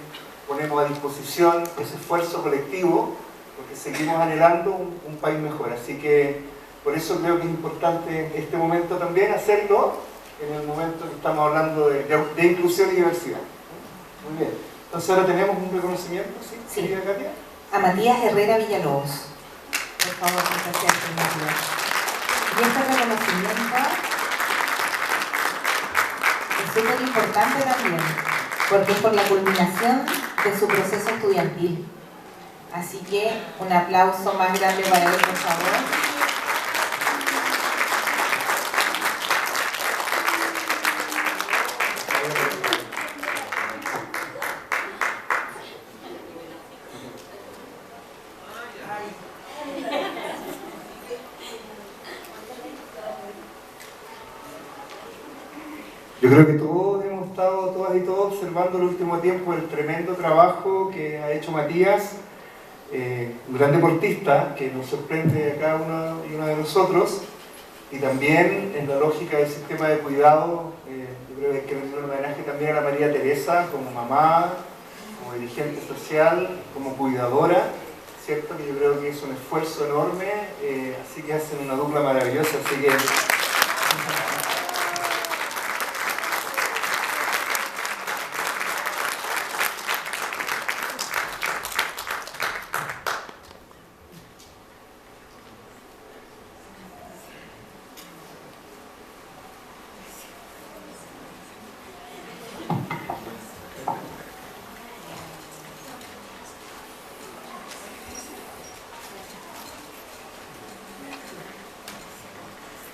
ponemos a disposición ese esfuerzo colectivo, porque seguimos anhelando un país mejor. Así que por eso creo que es importante este momento también hacerlo en el momento que estamos hablando de inclusión y diversidad. Muy bien. Entonces ahora tenemos un reconocimiento, ¿sí? Sí. Katia? A Matías Herrera Villalobos. Por favor, gracias, Matías. Y este reconocimiento es súper importante también, porque es por la culminación de su proceso estudiantil. Así que un aplauso más grande para él, por favor. Yo creo que todos hemos estado, todas y todos, observando el último tiempo el tremendo trabajo que ha hecho Matías, un gran deportista que nos sorprende a cada uno y uno de nosotros, y también en la lógica del sistema de cuidado, yo creo que hay que rendir un homenaje también a la María Teresa como mamá, como dirigente social, como cuidadora, ¿cierto? Que yo creo que es un esfuerzo enorme, así que hacen una dupla maravillosa, así que...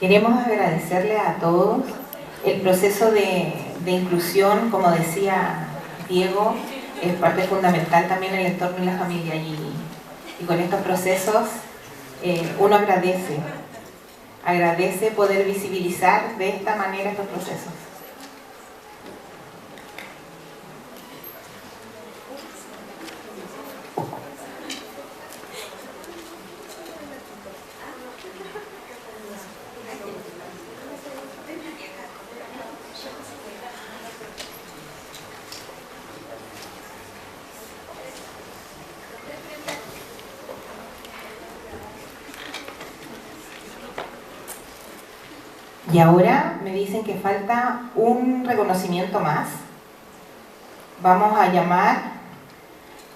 Queremos agradecerle a todos. El proceso de inclusión, como decía Diego, es parte fundamental también en el entorno de la familia y con estos procesos uno agradece poder visibilizar de esta manera estos procesos. Y ahora me dicen que falta un reconocimiento más. Vamos a llamar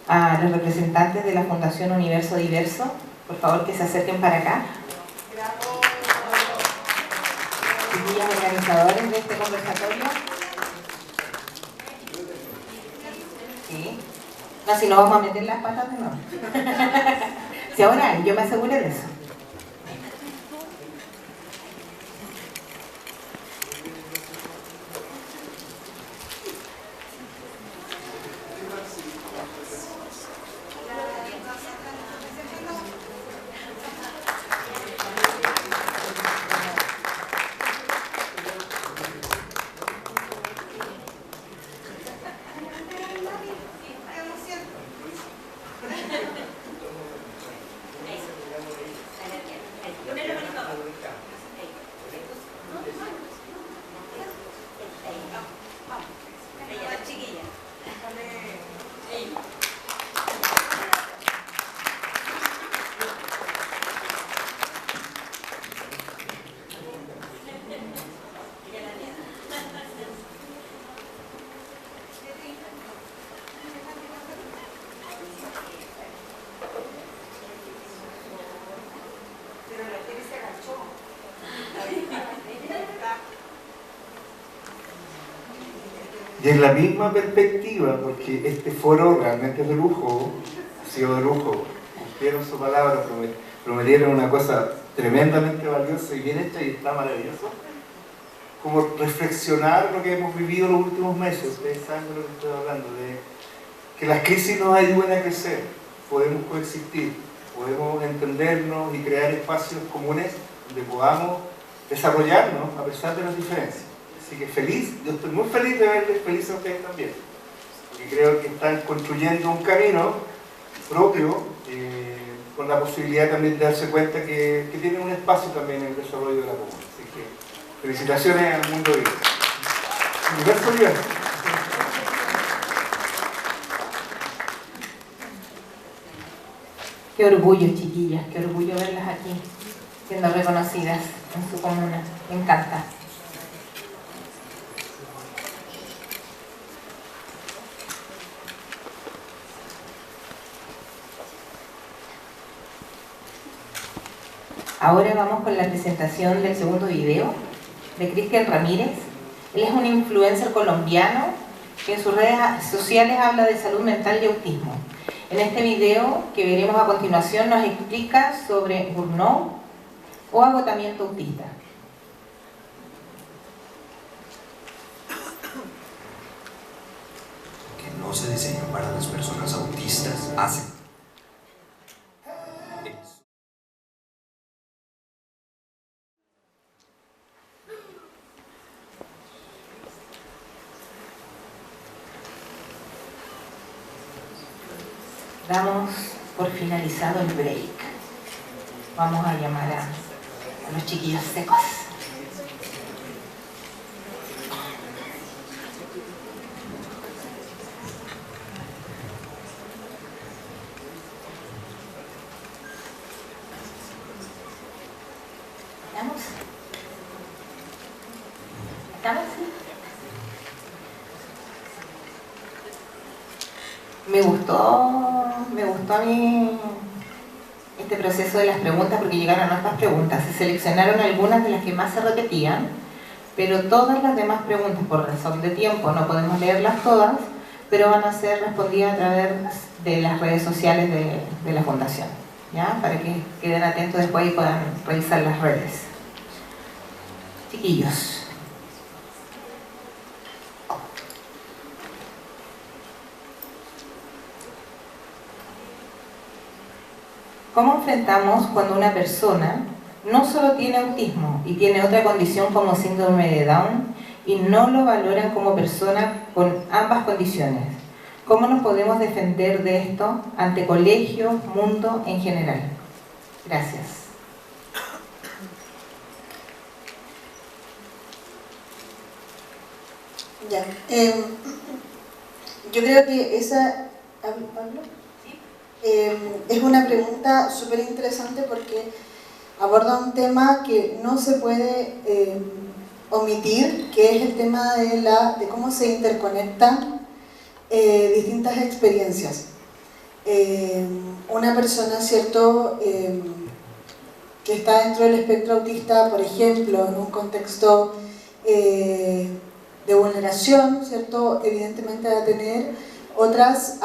a los representantes de la Fundación Universo Diverso. Por favor, que se acerquen para acá. Chiquillas organizadores de este conversatorio. ¿Sí? No, si no vamos a meter las patas de nuevo. Si ahora hay, yo me aseguré de eso. Y en la misma perspectiva, porque este foro realmente es de lujo, ha sido de lujo, cumplieron su palabra, prometieron una cosa tremendamente valiosa y bien hecha y está maravilloso, como reflexionar lo que hemos vivido los últimos meses. Ustedes saben de lo que estoy hablando, de que las crisis nos ayuden a crecer, podemos coexistir, podemos entendernos y crear espacios comunes donde podamos desarrollarnos a pesar de las diferencias. Así que feliz, yo estoy muy feliz de verles, feliz a ustedes también, porque creo que están construyendo un camino propio, con la posibilidad también de darse cuenta que tienen un espacio también en el desarrollo de la comuna. Así que felicitaciones al mundo vivo. Universo Diverso. Qué orgullo, chiquillas, qué orgullo verlas aquí, siendo reconocidas en su comuna. Me encanta. Ahora vamos con la presentación del segundo video de Cristian Ramírez. Él es un influencer colombiano que en sus redes sociales habla de salud mental y autismo. En este video que veremos a continuación nos explica sobre burnout o agotamiento autista. Que no se diseñó para las personas autistas hace. Damos por finalizado el break. Vamos a llamar a los chiquillos secos. ¿Estamos? ¿Estamos? Me gustó a mí este proceso de las preguntas porque llegaron otras preguntas. Se seleccionaron algunas de las que más se repetían, pero todas las demás preguntas, por razón de tiempo, no podemos leerlas todas, pero van a ser respondidas a través de las redes sociales de la Fundación, ¿ya? Para que queden atentos después y puedan revisar las redes. Chiquillos. ¿Cómo enfrentamos cuando una persona no solo tiene autismo y tiene otra condición como síndrome de Down y no lo valoran como persona con ambas condiciones? ¿Cómo nos podemos defender de esto ante colegio, mundo en general? Gracias. Ya. Yo creo que esa... ¿Pablo? Es una pregunta súper interesante porque aborda un tema que no se puede omitir, que es el tema de cómo se interconectan distintas experiencias. Una persona, ¿cierto?, que está dentro del espectro autista, por ejemplo, en un contexto de vulneración, ¿cierto?, evidentemente va a tener otras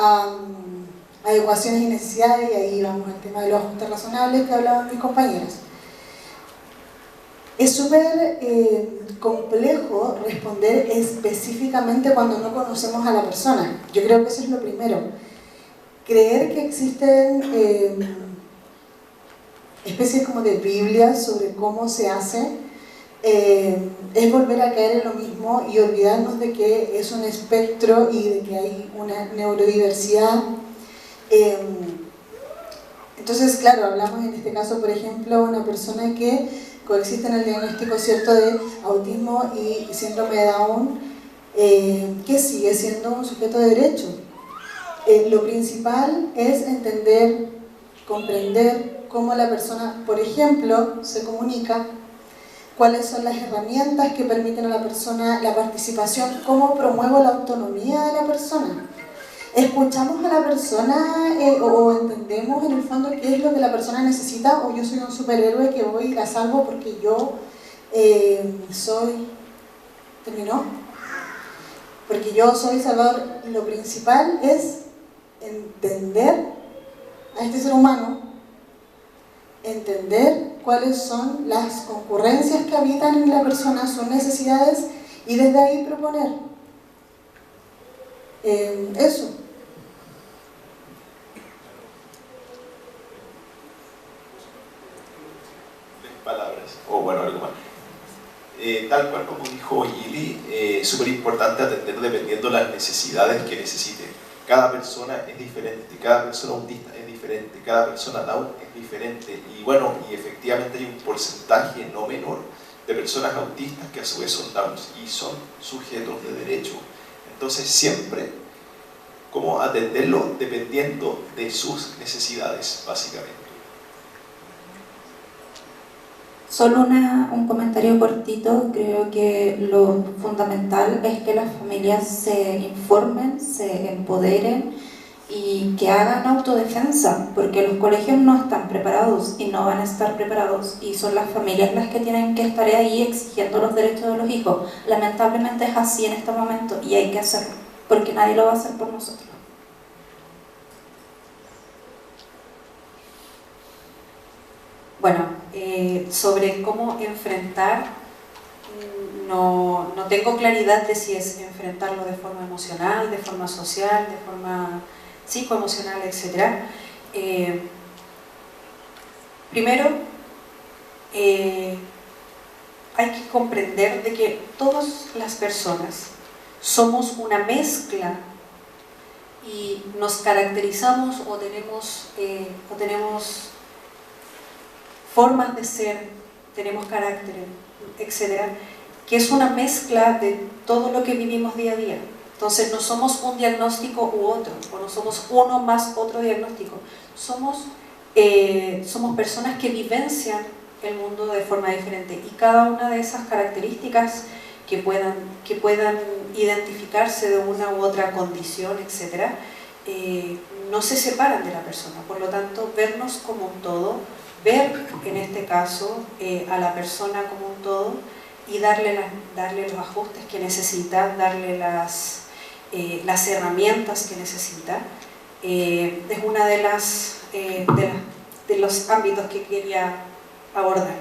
adecuaciones y necesidades, y ahí vamos al tema de los ajustes razonables que hablaban mis compañeras. Es súper complejo responder específicamente cuando no conocemos a la persona. Yo creo que eso es lo primero. Creer que existen especies como de Biblias sobre cómo se hace es volver a caer en lo mismo y olvidarnos de que es un espectro y de que hay una neurodiversidad. Entonces, claro, hablamos en este caso, por ejemplo, de una persona que coexiste en el diagnóstico, ¿cierto?, de autismo y síndrome de Down, que sigue siendo un sujeto de derecho. Lo principal es entender, comprender cómo la persona, por ejemplo, se comunica, cuáles son las herramientas que permiten a la persona la participación, cómo promuevo la autonomía de la persona. ¿Escuchamos a la persona o entendemos en el fondo qué es lo que la persona necesita, o yo soy un superhéroe que voy y la salvo porque yo soy... ¿Terminó? Porque yo soy salvador? Lo principal es entender a este ser humano, entender cuáles son las concurrencias que habitan en la persona, sus necesidades, y desde ahí proponer. Eso. Palabras, o bueno, algo más. Tal cual como dijo Gili, súper importante atender dependiendo las necesidades que necesite. Cada persona es diferente, cada persona autista es diferente, cada persona Down es diferente, y bueno, y efectivamente hay un porcentaje no menor de personas autistas que a su vez son Downs y son sujetos de derecho. Entonces siempre cómo atenderlo dependiendo de sus necesidades, básicamente. Solo un comentario cortito. Creo que lo fundamental es que las familias se informen, se empoderen y que hagan autodefensa, porque los colegios no están preparados y no van a estar preparados, y son las familias las que tienen que estar ahí exigiendo los derechos de los hijos. Lamentablemente es así en este momento y hay que hacerlo, porque nadie lo va a hacer por nosotros. Bueno, sobre cómo enfrentar, no tengo claridad de si es enfrentarlo de forma emocional, de forma social, de forma psicoemocional, etc. Primero, hay que comprender de que todas las personas somos una mezcla y nos caracterizamos o tenemos formas de ser, tenemos carácter, etc., que es una mezcla de todo lo que vivimos día a día. Entonces no somos un diagnóstico u otro, o no somos uno más otro diagnóstico. Somos personas que vivencian el mundo de forma diferente, y cada una de esas características que puedan identificarse de una u otra condición, etc., no se separan de la persona. Por lo tanto, vernos como un todo, ver en este caso a la persona como un todo y darle los ajustes que necesita, darle las herramientas que necesita, es una de los ámbitos que quería abordar.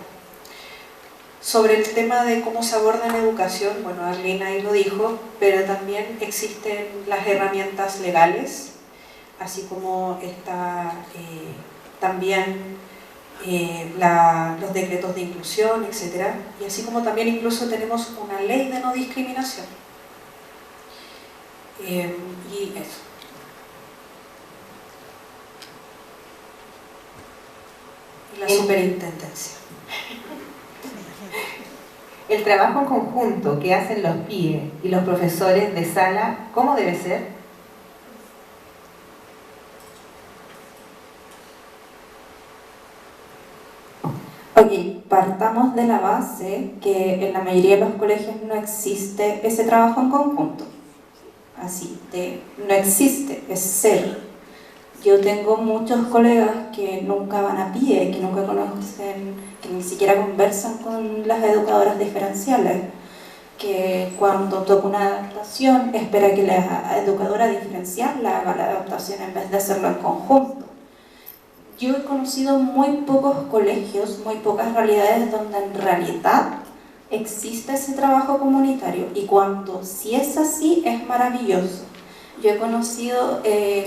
Sobre el tema de cómo se aborda en educación, bueno, Arlene ahí lo dijo, pero también existen las herramientas legales, así como está también los decretos de inclusión, etc. Y así como también incluso tenemos una ley de no discriminación. Y eso. Y la superintendencia. El trabajo en conjunto que hacen los PIE y los profesores de sala, ¿cómo debe ser? Ok, partamos de la base que en la mayoría de los colegios no existe ese trabajo en conjunto. No existe, es cero. Yo tengo muchos colegas que nunca van a PIE, que nunca conocen, que ni siquiera conversan con las educadoras diferenciales, que cuando toca una adaptación espera que la educadora diferencial la haga la adaptación en vez de hacerlo en conjunto. Yo he conocido muy pocos colegios, muy pocas realidades donde en realidad existe ese trabajo comunitario, y cuando sí es así es maravilloso. Yo he conocido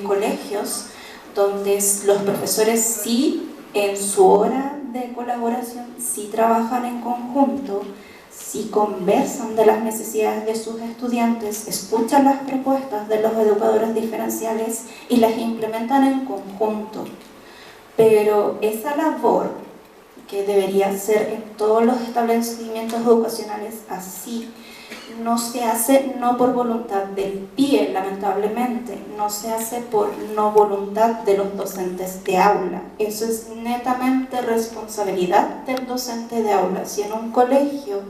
colegios donde los profesores sí, en su hora de colaboración, sí trabajan en conjunto, sí conversan de las necesidades de sus estudiantes, escuchan las propuestas de los educadores diferenciales y las implementan en conjunto. Pero esa labor, que debería ser en todos los establecimientos educacionales así, no se hace no por voluntad del PIE, lamentablemente, no se hace por no voluntad de los docentes de aula. Eso es netamente responsabilidad del docente de aula. Si en un colegio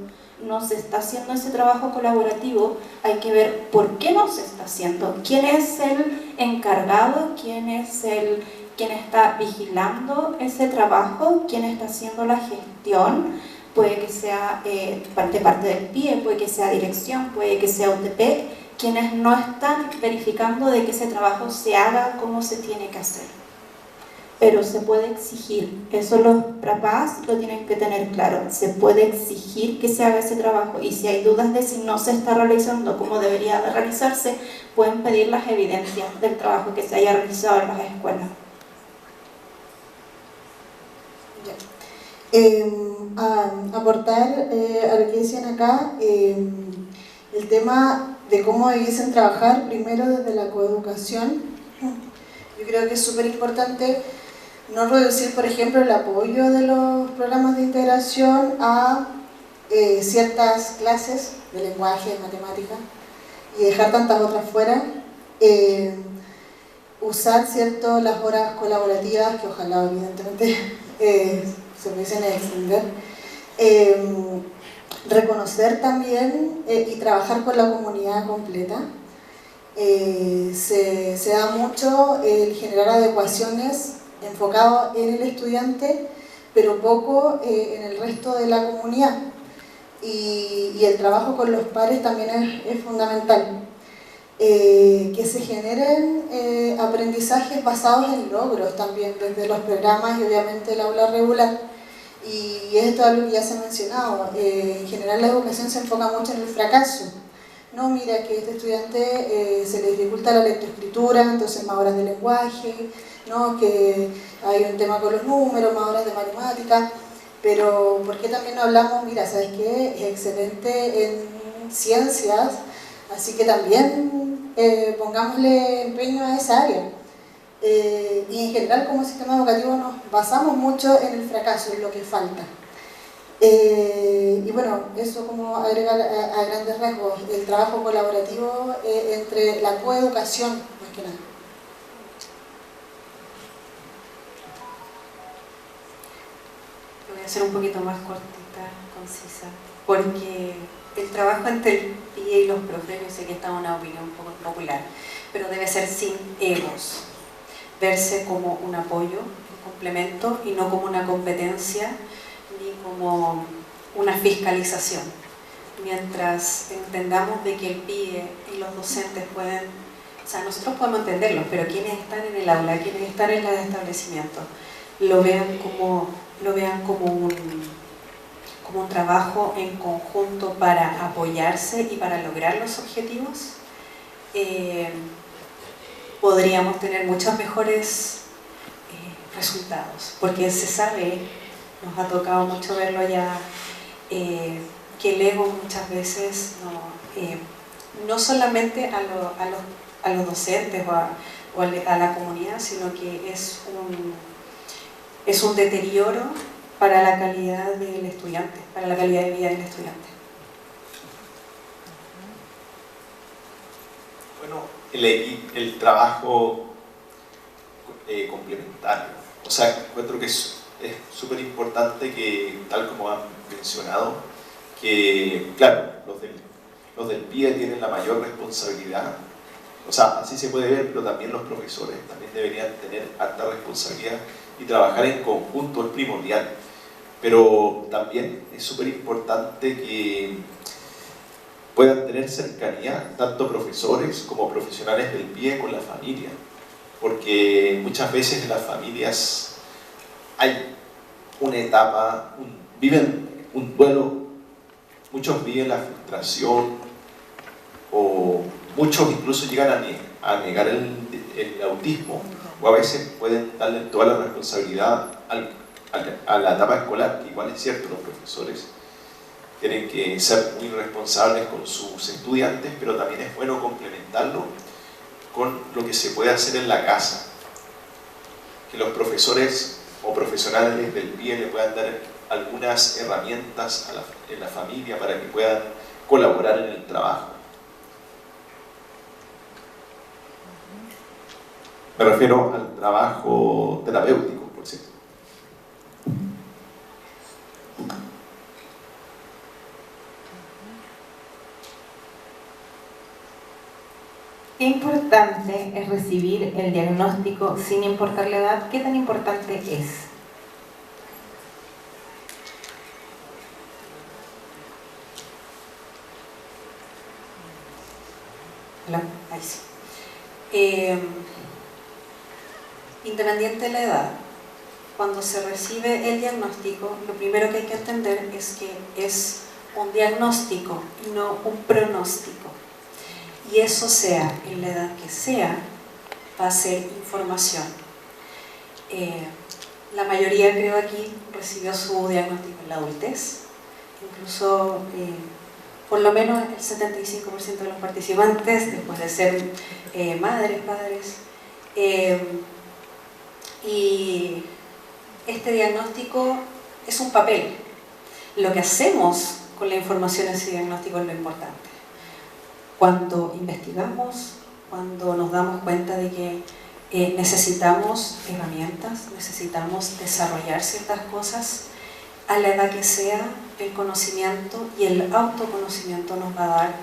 no se está haciendo ese trabajo colaborativo, hay que ver por qué no se está haciendo, quién es el encargado, quién está vigilando ese trabajo, quién está haciendo la gestión. Puede que sea de parte del PIE, puede que sea dirección, puede que sea UTP, quienes no están verificando de que ese trabajo se haga como se tiene que hacer. Pero se puede exigir, eso los papás lo tienen que tener claro, se puede exigir que se haga ese trabajo, y si hay dudas de si no se está realizando como debería de realizarse, pueden pedir las evidencias del trabajo que se haya realizado en las escuelas. Aportar a lo que decían acá, el tema de cómo debiesen trabajar primero desde la coeducación. Yo creo que es súper importante no reducir, por ejemplo, el apoyo de los programas de integración a ciertas clases de lenguaje, de matemática, y dejar tantas otras fuera. Usar, ¿cierto?, las horas colaborativas, que ojalá evidentemente se pudiesen extender. Reconocer también y trabajar con la comunidad completa. Se da mucho el generar adecuaciones enfocado en el estudiante, pero poco en el resto de la comunidad. Y el trabajo con los pares también es fundamental. Que se generen aprendizajes basados en logros también desde los programas y obviamente el aula regular. Y esto es algo que ya se ha mencionado. En general la educación se enfoca mucho en el fracaso. No, mira que este estudiante se le dificulta la lectoescritura, entonces más horas de lenguaje, ¿no? Que hay un tema con los números, más horas de matemática. Pero ¿por qué también no hablamos? Mira, ¿sabes qué? Es excelente en ciencias, así que también pongámosle empeño a esa área. Y en general como sistema educativo nos basamos mucho en el fracaso, en lo que falta. Y bueno, eso como agregar a grandes rasgos el trabajo colaborativo entre la coeducación, más que nada. Lo voy a hacer un poquito más cortita, concisa, porque el trabajo entre el PIE y los profes, yo sé que esta es una opinión un poco popular, pero debe ser sin egos, verse como un apoyo, un complemento, y no como una competencia ni como una fiscalización. Mientras entendamos de que el PIE y los docentes pueden, o sea, nosotros podemos entenderlos, pero quienes están en el aula, quienes están en los establecimientos, lo vean como como un trabajo en conjunto para apoyarse y para lograr los objetivos, podríamos tener muchos mejores resultados, porque se sabe, nos ha tocado mucho verlo ya, que el ego muchas veces no solamente a los docentes o a la comunidad, sino que es un deterioro para la calidad del estudiante, para la calidad de vida del estudiante. Bueno, el trabajo complementario. O sea, encuentro que es súper importante que, tal como han mencionado, que, claro, los del PIE tienen la mayor responsabilidad. O sea, así se puede ver, pero también los profesores también deberían tener alta responsabilidad y trabajar en conjunto es primordial. Pero también es súper importante que puedan tener cercanía tanto profesores como profesionales del PIE con la familia, porque muchas veces en las familias hay una etapa, viven un duelo, muchos viven la frustración o muchos incluso llegan a negar el autismo, o a veces pueden darle toda la responsabilidad a la etapa escolar, que igual es cierto, los profesores tienen que ser muy responsables con sus estudiantes, pero también es bueno complementarlo con lo que se puede hacer en la casa. Que los profesores o profesionales del PIE le puedan dar algunas herramientas en la familia para que puedan colaborar en el trabajo. Me refiero al trabajo terapéutico, por cierto. ¿Qué importante es recibir el diagnóstico sin importar la edad? ¿Qué tan importante es? Hola, ahí sí. Independiente de la edad, cuando se recibe el diagnóstico, lo primero que hay que entender es que es un diagnóstico y no un pronóstico. Y eso sea en la edad que sea, va a ser información. La mayoría, creo, aquí recibió su diagnóstico en la adultez. Incluso, por lo menos el 75% de los participantes, después de ser madres, padres. Y este diagnóstico es un papel. Lo que hacemos con la información en ese diagnóstico es lo importante. Cuando investigamos, cuando nos damos cuenta de que necesitamos herramientas, necesitamos desarrollar ciertas cosas, a la edad que sea, el conocimiento y el autoconocimiento nos va a dar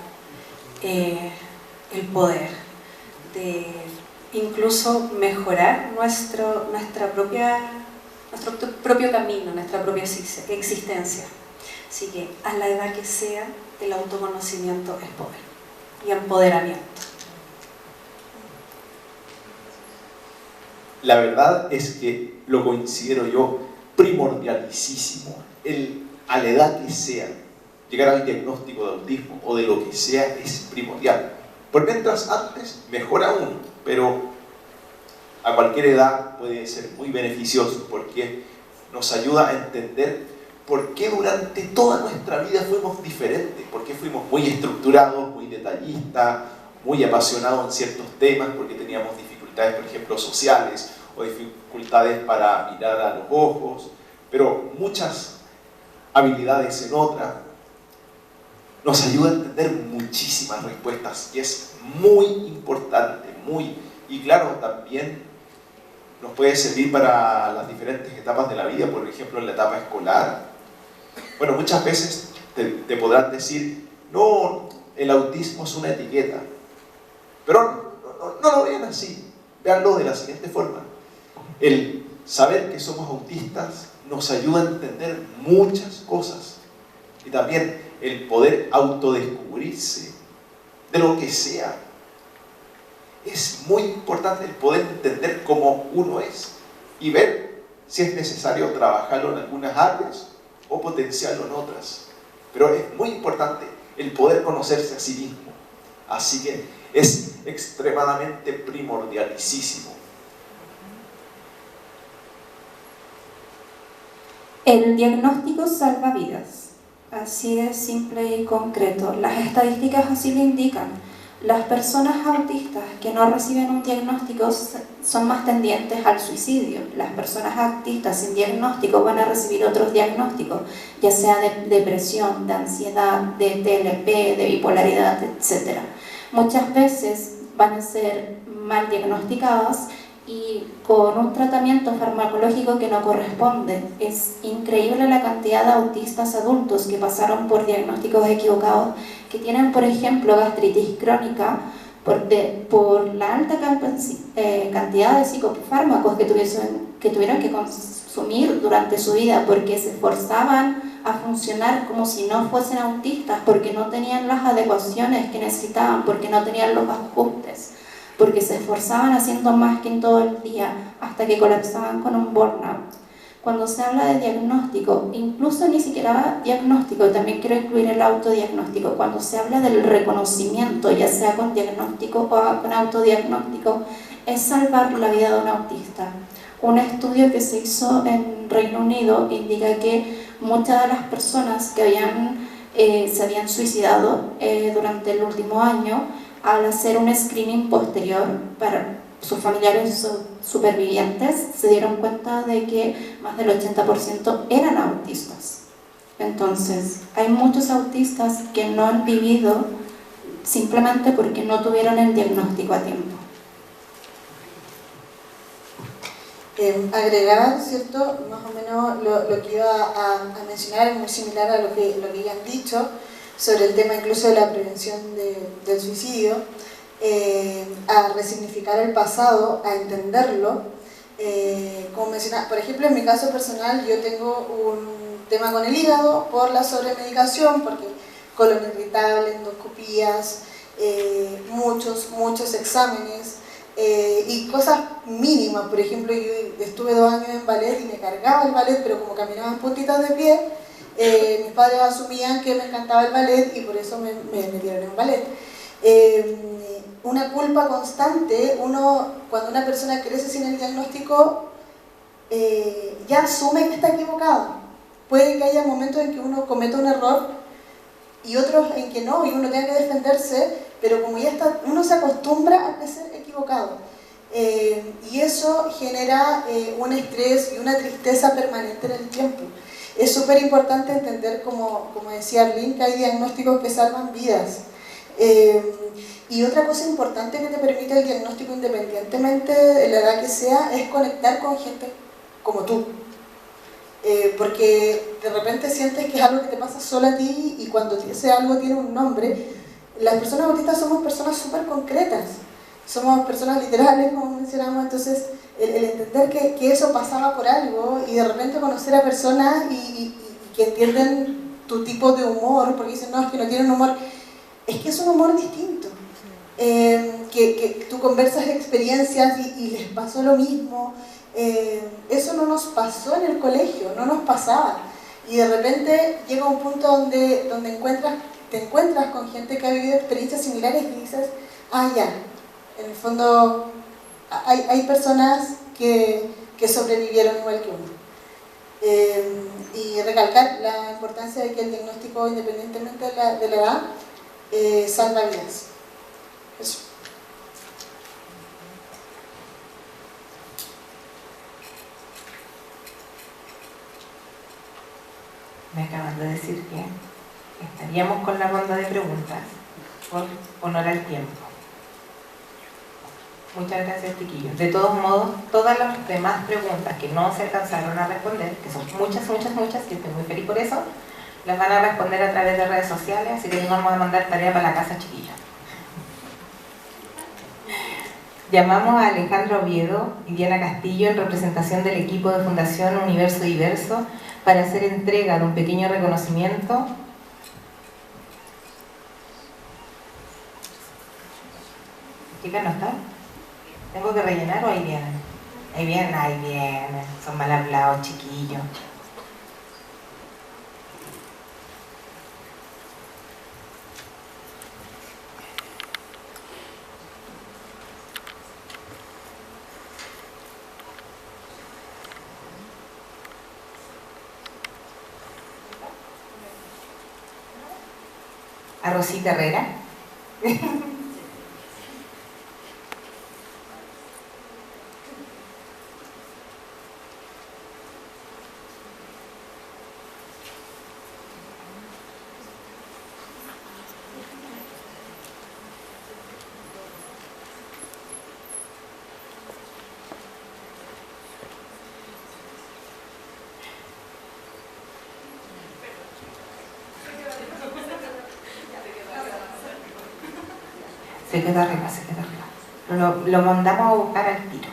el poder de incluso mejorar nuestro propio camino, nuestra propia existencia. Así que a la edad que sea, el autoconocimiento es poder y empoderamiento. La verdad es que lo considero yo primordialísimo, a la edad que sea, llegar al diagnóstico de autismo o de lo que sea es primordial. Por mientras antes, mejor aún, pero a cualquier edad puede ser muy beneficioso porque nos ayuda a entender por qué durante toda nuestra vida fuimos diferentes, por qué fuimos muy estructurados, muy detallistas, muy apasionados en ciertos temas, porque teníamos dificultades, por ejemplo, sociales o dificultades para mirar a los ojos, pero muchas habilidades en otras. Nos ayuda a entender muchísimas respuestas y es muy importante, y claro, también nos puede servir para las diferentes etapas de la vida, por ejemplo en la etapa escolar. Bueno, muchas veces te podrán decir, no, el autismo es una etiqueta, pero no lo vean así, véanlo de la siguiente forma. El saber que somos autistas nos ayuda a entender muchas cosas y también el poder autodescubrirse de lo que sea. Es muy importante el poder entender cómo uno es y ver si es necesario trabajarlo en algunas áreas o potenciarlo en otras. Pero es muy importante el poder conocerse a sí mismo. Así que es extremadamente primordialísimo. El diagnóstico salva vidas. Así de simple y concreto. Las estadísticas así lo indican. Las personas autistas que no reciben un diagnóstico son más tendientes al suicidio. Las personas autistas sin diagnóstico van a recibir otros diagnósticos, ya sea de depresión, de ansiedad, de TLP, de bipolaridad, etc. Muchas veces van a ser mal diagnosticadas y con un tratamiento farmacológico que no corresponde. Es increíble la cantidad de autistas adultos que pasaron por diagnósticos equivocados, que tienen, por ejemplo, gastritis crónica por la alta cantidad de psicofármacos que tuvieron que consumir durante su vida, porque se esforzaban a funcionar como si no fuesen autistas, porque no tenían las adecuaciones que necesitaban, porque no tenían los ajustes, porque se esforzaban haciendo más que en todo el día, hasta que colapsaban con un burnout. Cuando se habla de diagnóstico, incluso ni siquiera diagnóstico, también quiero incluir el autodiagnóstico. Cuando se habla del reconocimiento, ya sea con diagnóstico o con autodiagnóstico, es salvar la vida de un autista. Un estudio que se hizo en Reino Unido indica que muchas de las personas que se habían suicidado durante el último año, al hacer un screening posterior para sus familiares supervivientes, se dieron cuenta de que más del 80% eran autistas. Entonces, hay muchos autistas que no han vivido simplemente porque no tuvieron el diagnóstico a tiempo. Agregar, ¿cierto? Más o menos lo que iba a mencionar es muy similar a lo que ya han dicho sobre el tema incluso de la prevención del suicidio, a resignificar el pasado, a entenderlo. Como mencionaba, por ejemplo, en mi caso personal, yo tengo un tema con el hígado por la sobremedicación, porque colon irritable, endoscopías, muchos exámenes, y cosas mínimas. Por ejemplo, yo estuve 2 años en ballet y me cargaba el ballet, pero como caminaba en puntitas de pie, mis padres asumían que me encantaba el ballet y por eso me metieron en ballet. Una culpa constante. Cuando una persona crece sin el diagnóstico, ya asume que está equivocado. Puede que haya momentos en que uno cometa un error y otros en que no, y uno tenga que defenderse, pero como ya está, uno se acostumbra a crecer equivocado. Y eso genera un estrés y una tristeza permanente en el tiempo. Es súper importante entender, como decía Arlene, que hay diagnósticos que salvan vidas. Y otra cosa importante que te permite el diagnóstico, independientemente de la edad que sea, es conectar con gente como tú. Porque de repente sientes que es algo que te pasa solo a ti, y cuando ese algo tiene un nombre. Las personas autistas somos personas súper concretas, somos personas literales, como mencionamos. Entonces el entender que eso pasaba por algo, y de repente conocer a personas y que entienden tu tipo de humor, porque dicen, no, es que no tienen humor, es que es un humor distinto, que tú conversas experiencias y les pasó lo mismo. Eso no nos pasó en el colegio, no nos pasaba, y de repente llega un punto donde te encuentras con gente que ha vivido experiencias similares y dices, ya, en el fondo hay personas que sobrevivieron igual que uno. Y recalcar la importancia de que el diagnóstico, independientemente de la edad, salva vidas. Eso. Me acaban de decir que estaríamos con la ronda de preguntas por honor al tiempo. Muchas gracias, chiquillos. De todos modos, todas las demás preguntas que no se alcanzaron a responder, que son muchas, y estoy muy feliz por eso, las van a responder a través de redes sociales, así que nos vamos a mandar tarea para la casa, chiquilla. Llamamos a Alejandro Oviedo y Diana Castillo en representación del equipo de Fundación Universo Diverso para hacer entrega de un pequeño reconocimiento. Chicas, ¿no están? ¿Tengo que rellenar o ahí vienen? Ahí vienen. Son mal hablados, chiquillos. a Rosita Herrera. Se quedó arriba, se quedó arriba. Lo mandamos a buscar al tiro.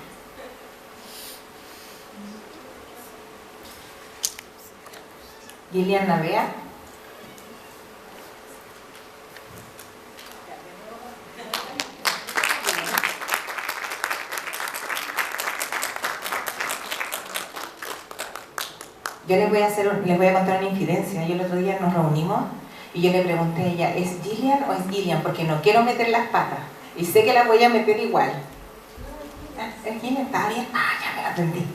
Gillian Navea. Yo les voy a contar una infidencia. Yo el otro día nos reunimos y yo le pregunté a ella, ¿es Gillian o es Gillian? Porque no quiero meter las patas. Y sé que las voy a meter igual. ¿Es Gillian? ¿Está bien? Ah, ya me la aprendí.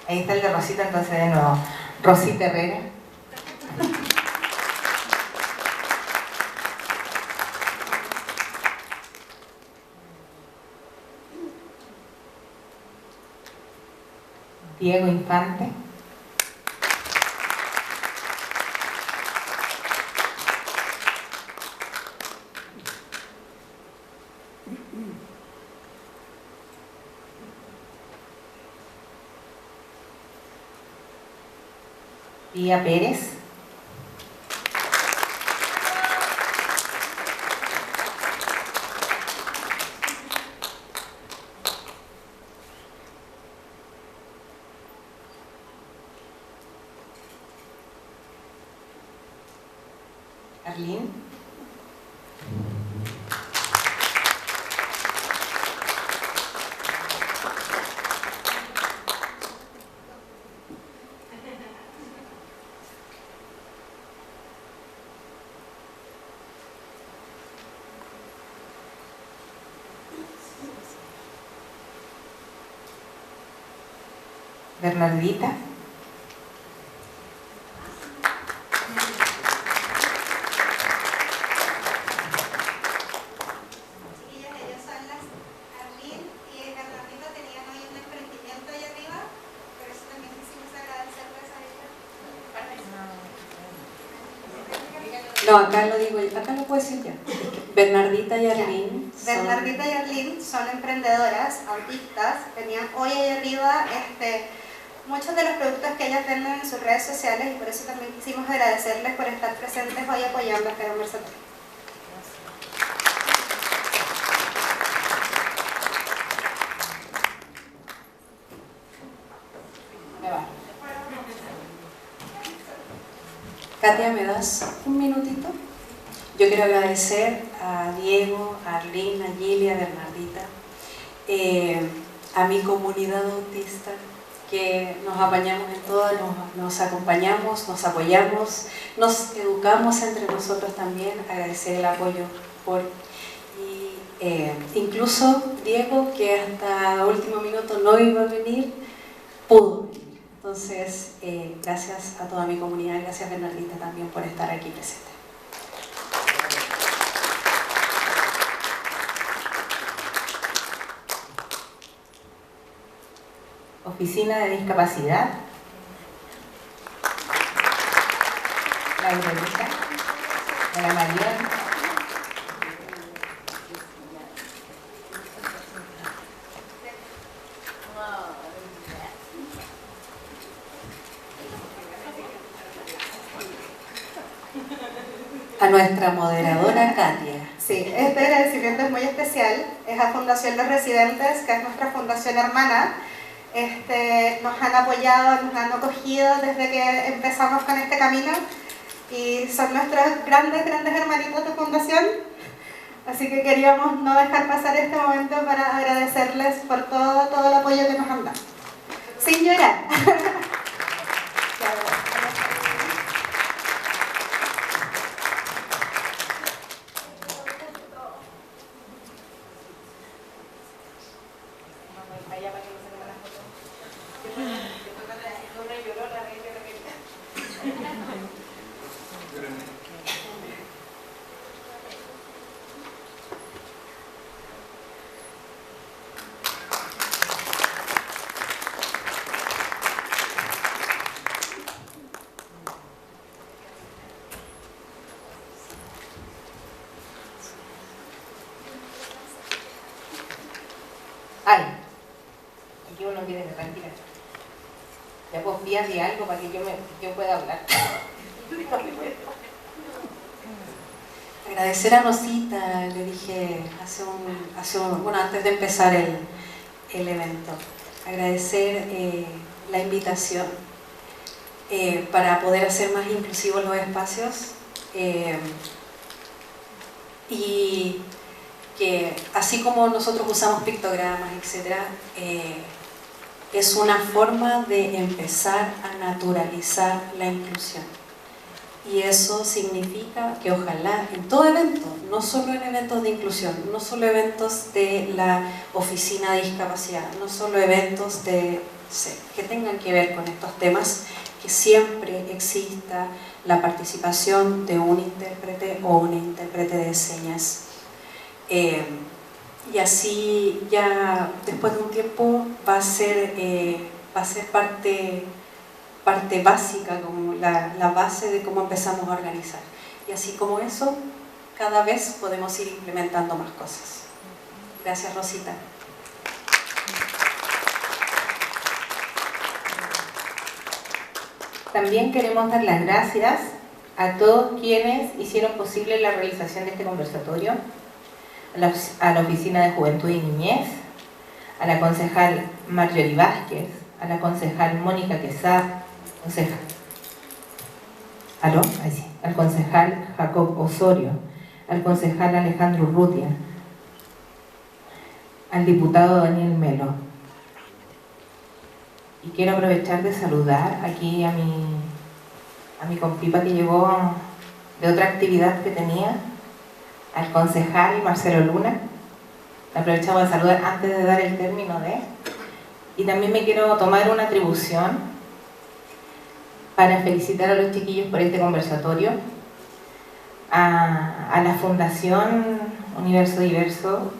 Ahí está el de Rosita, entonces de nuevo. Rosita Herrera. Diego Infante. Pía Pérez. Arlene. Bernardita. No, acá lo digo, acá lo puedo decir ya. Bernardita y Arlene. Bernardita y Arlene son emprendedoras, autistas, tenían hoy ahí arriba muchos de los productos que ellas venden en sus redes sociales y por eso también quisimos agradecerles por estar presentes hoy apoyando este conversatorio. Katia, ¿me das un minutito? Yo quiero agradecer a Diego, a Arlene, a Gilia, a Bernardita, a mi comunidad autista, que nos apañamos en todo, nos acompañamos, nos apoyamos, nos educamos entre nosotros también, agradecer el apoyo incluso Diego, que hasta último minuto no iba a venir, pudo venir. Entonces, gracias a toda mi comunidad, gracias Bernardita también por estar aquí presente. Oficina de Discapacidad. La Aurelita. La Mariana. A nuestra moderadora Katia. Sí, este agradecimiento es muy especial, es a Fundación Los Residentes, que es nuestra fundación hermana. Nos han apoyado, nos han acogido desde que empezamos con este camino y son nuestros grandes hermanitos de fundación, así que queríamos no dejar pasar este momento para agradecerles por todo el apoyo que nos han dado. Sin llorar. Ay, aquí uno tiene que tranquilar. Ya pues pídale algo para que yo pueda hablar. Agradecer a Rosita, le dije bueno, antes de empezar el evento, agradecer la invitación para poder hacer más inclusivos los espacios y que así como nosotros usamos pictogramas, etc., es una forma de empezar a naturalizar la inclusión. Y eso significa que ojalá en todo evento, no solo en eventos de inclusión, no solo eventos de la oficina de discapacidad, no solo eventos que tengan que ver con estos temas, que siempre exista la participación de un intérprete o una intérprete de señas. Y así ya después de un tiempo va a ser parte básica, como la base de cómo empezamos a organizar. Y así como eso, cada vez podemos ir implementando más cosas. Gracias, Rosita. También queremos dar las gracias a todos quienes hicieron posible la realización de este conversatorio, a la Oficina de Juventud y Niñez, a la concejal Marjorie Vázquez, a la concejal Mónica Quesada, al concejal Jacob Osorio, al concejal Alejandro Urrutia, al diputado Daniel Melo. Y quiero aprovechar de saludar aquí a mi compipa que llegó de otra actividad que tenía, al concejal Marcelo Luna. Aprovechamos de saludar antes de dar el término de. Y también me quiero tomar una atribución para felicitar a los chiquillos por este conversatorio, a la Fundación Universo Diverso,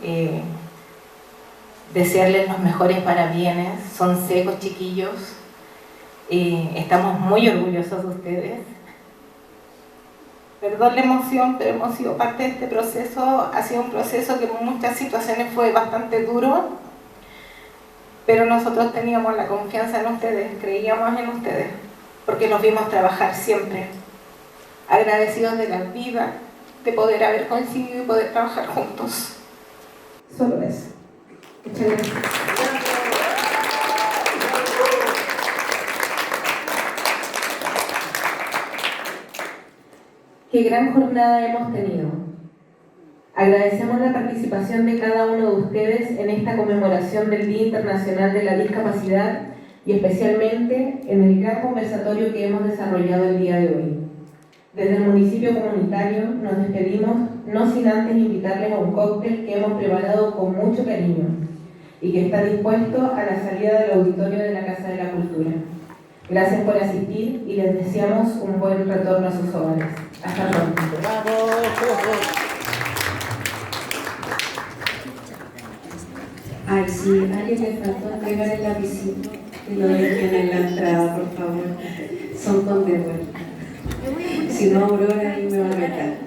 desearles los mejores parabienes. Son secos, chiquillos, estamos muy orgullosos de ustedes. Perdón la emoción, pero hemos sido parte de este proceso. Ha sido un proceso que en muchas situaciones fue bastante duro, pero nosotros teníamos la confianza en ustedes, creíamos en ustedes, porque los vimos trabajar siempre, agradecidos de la vida, de poder haber coincidido y poder trabajar juntos. Solo eso. Muchas gracias. Qué gran jornada hemos tenido. Agradecemos la participación de cada uno de ustedes en esta conmemoración del Día Internacional de la Discapacidad y especialmente en el gran conversatorio que hemos desarrollado el día de hoy. Desde el municipio comunitario nos despedimos, no sin antes invitarles a un cóctel que hemos preparado con mucho cariño y que está dispuesto a la salida del auditorio de la Casa de la Cultura. Gracias por asistir y les deseamos un buen retorno a sus hogares. Hasta pronto. Ay, sí, alguien me faltó entregar el lapicito y lo dejen en la entrada, por favor. Son con de vuelta. Si no, Aurora ahí me va a meter.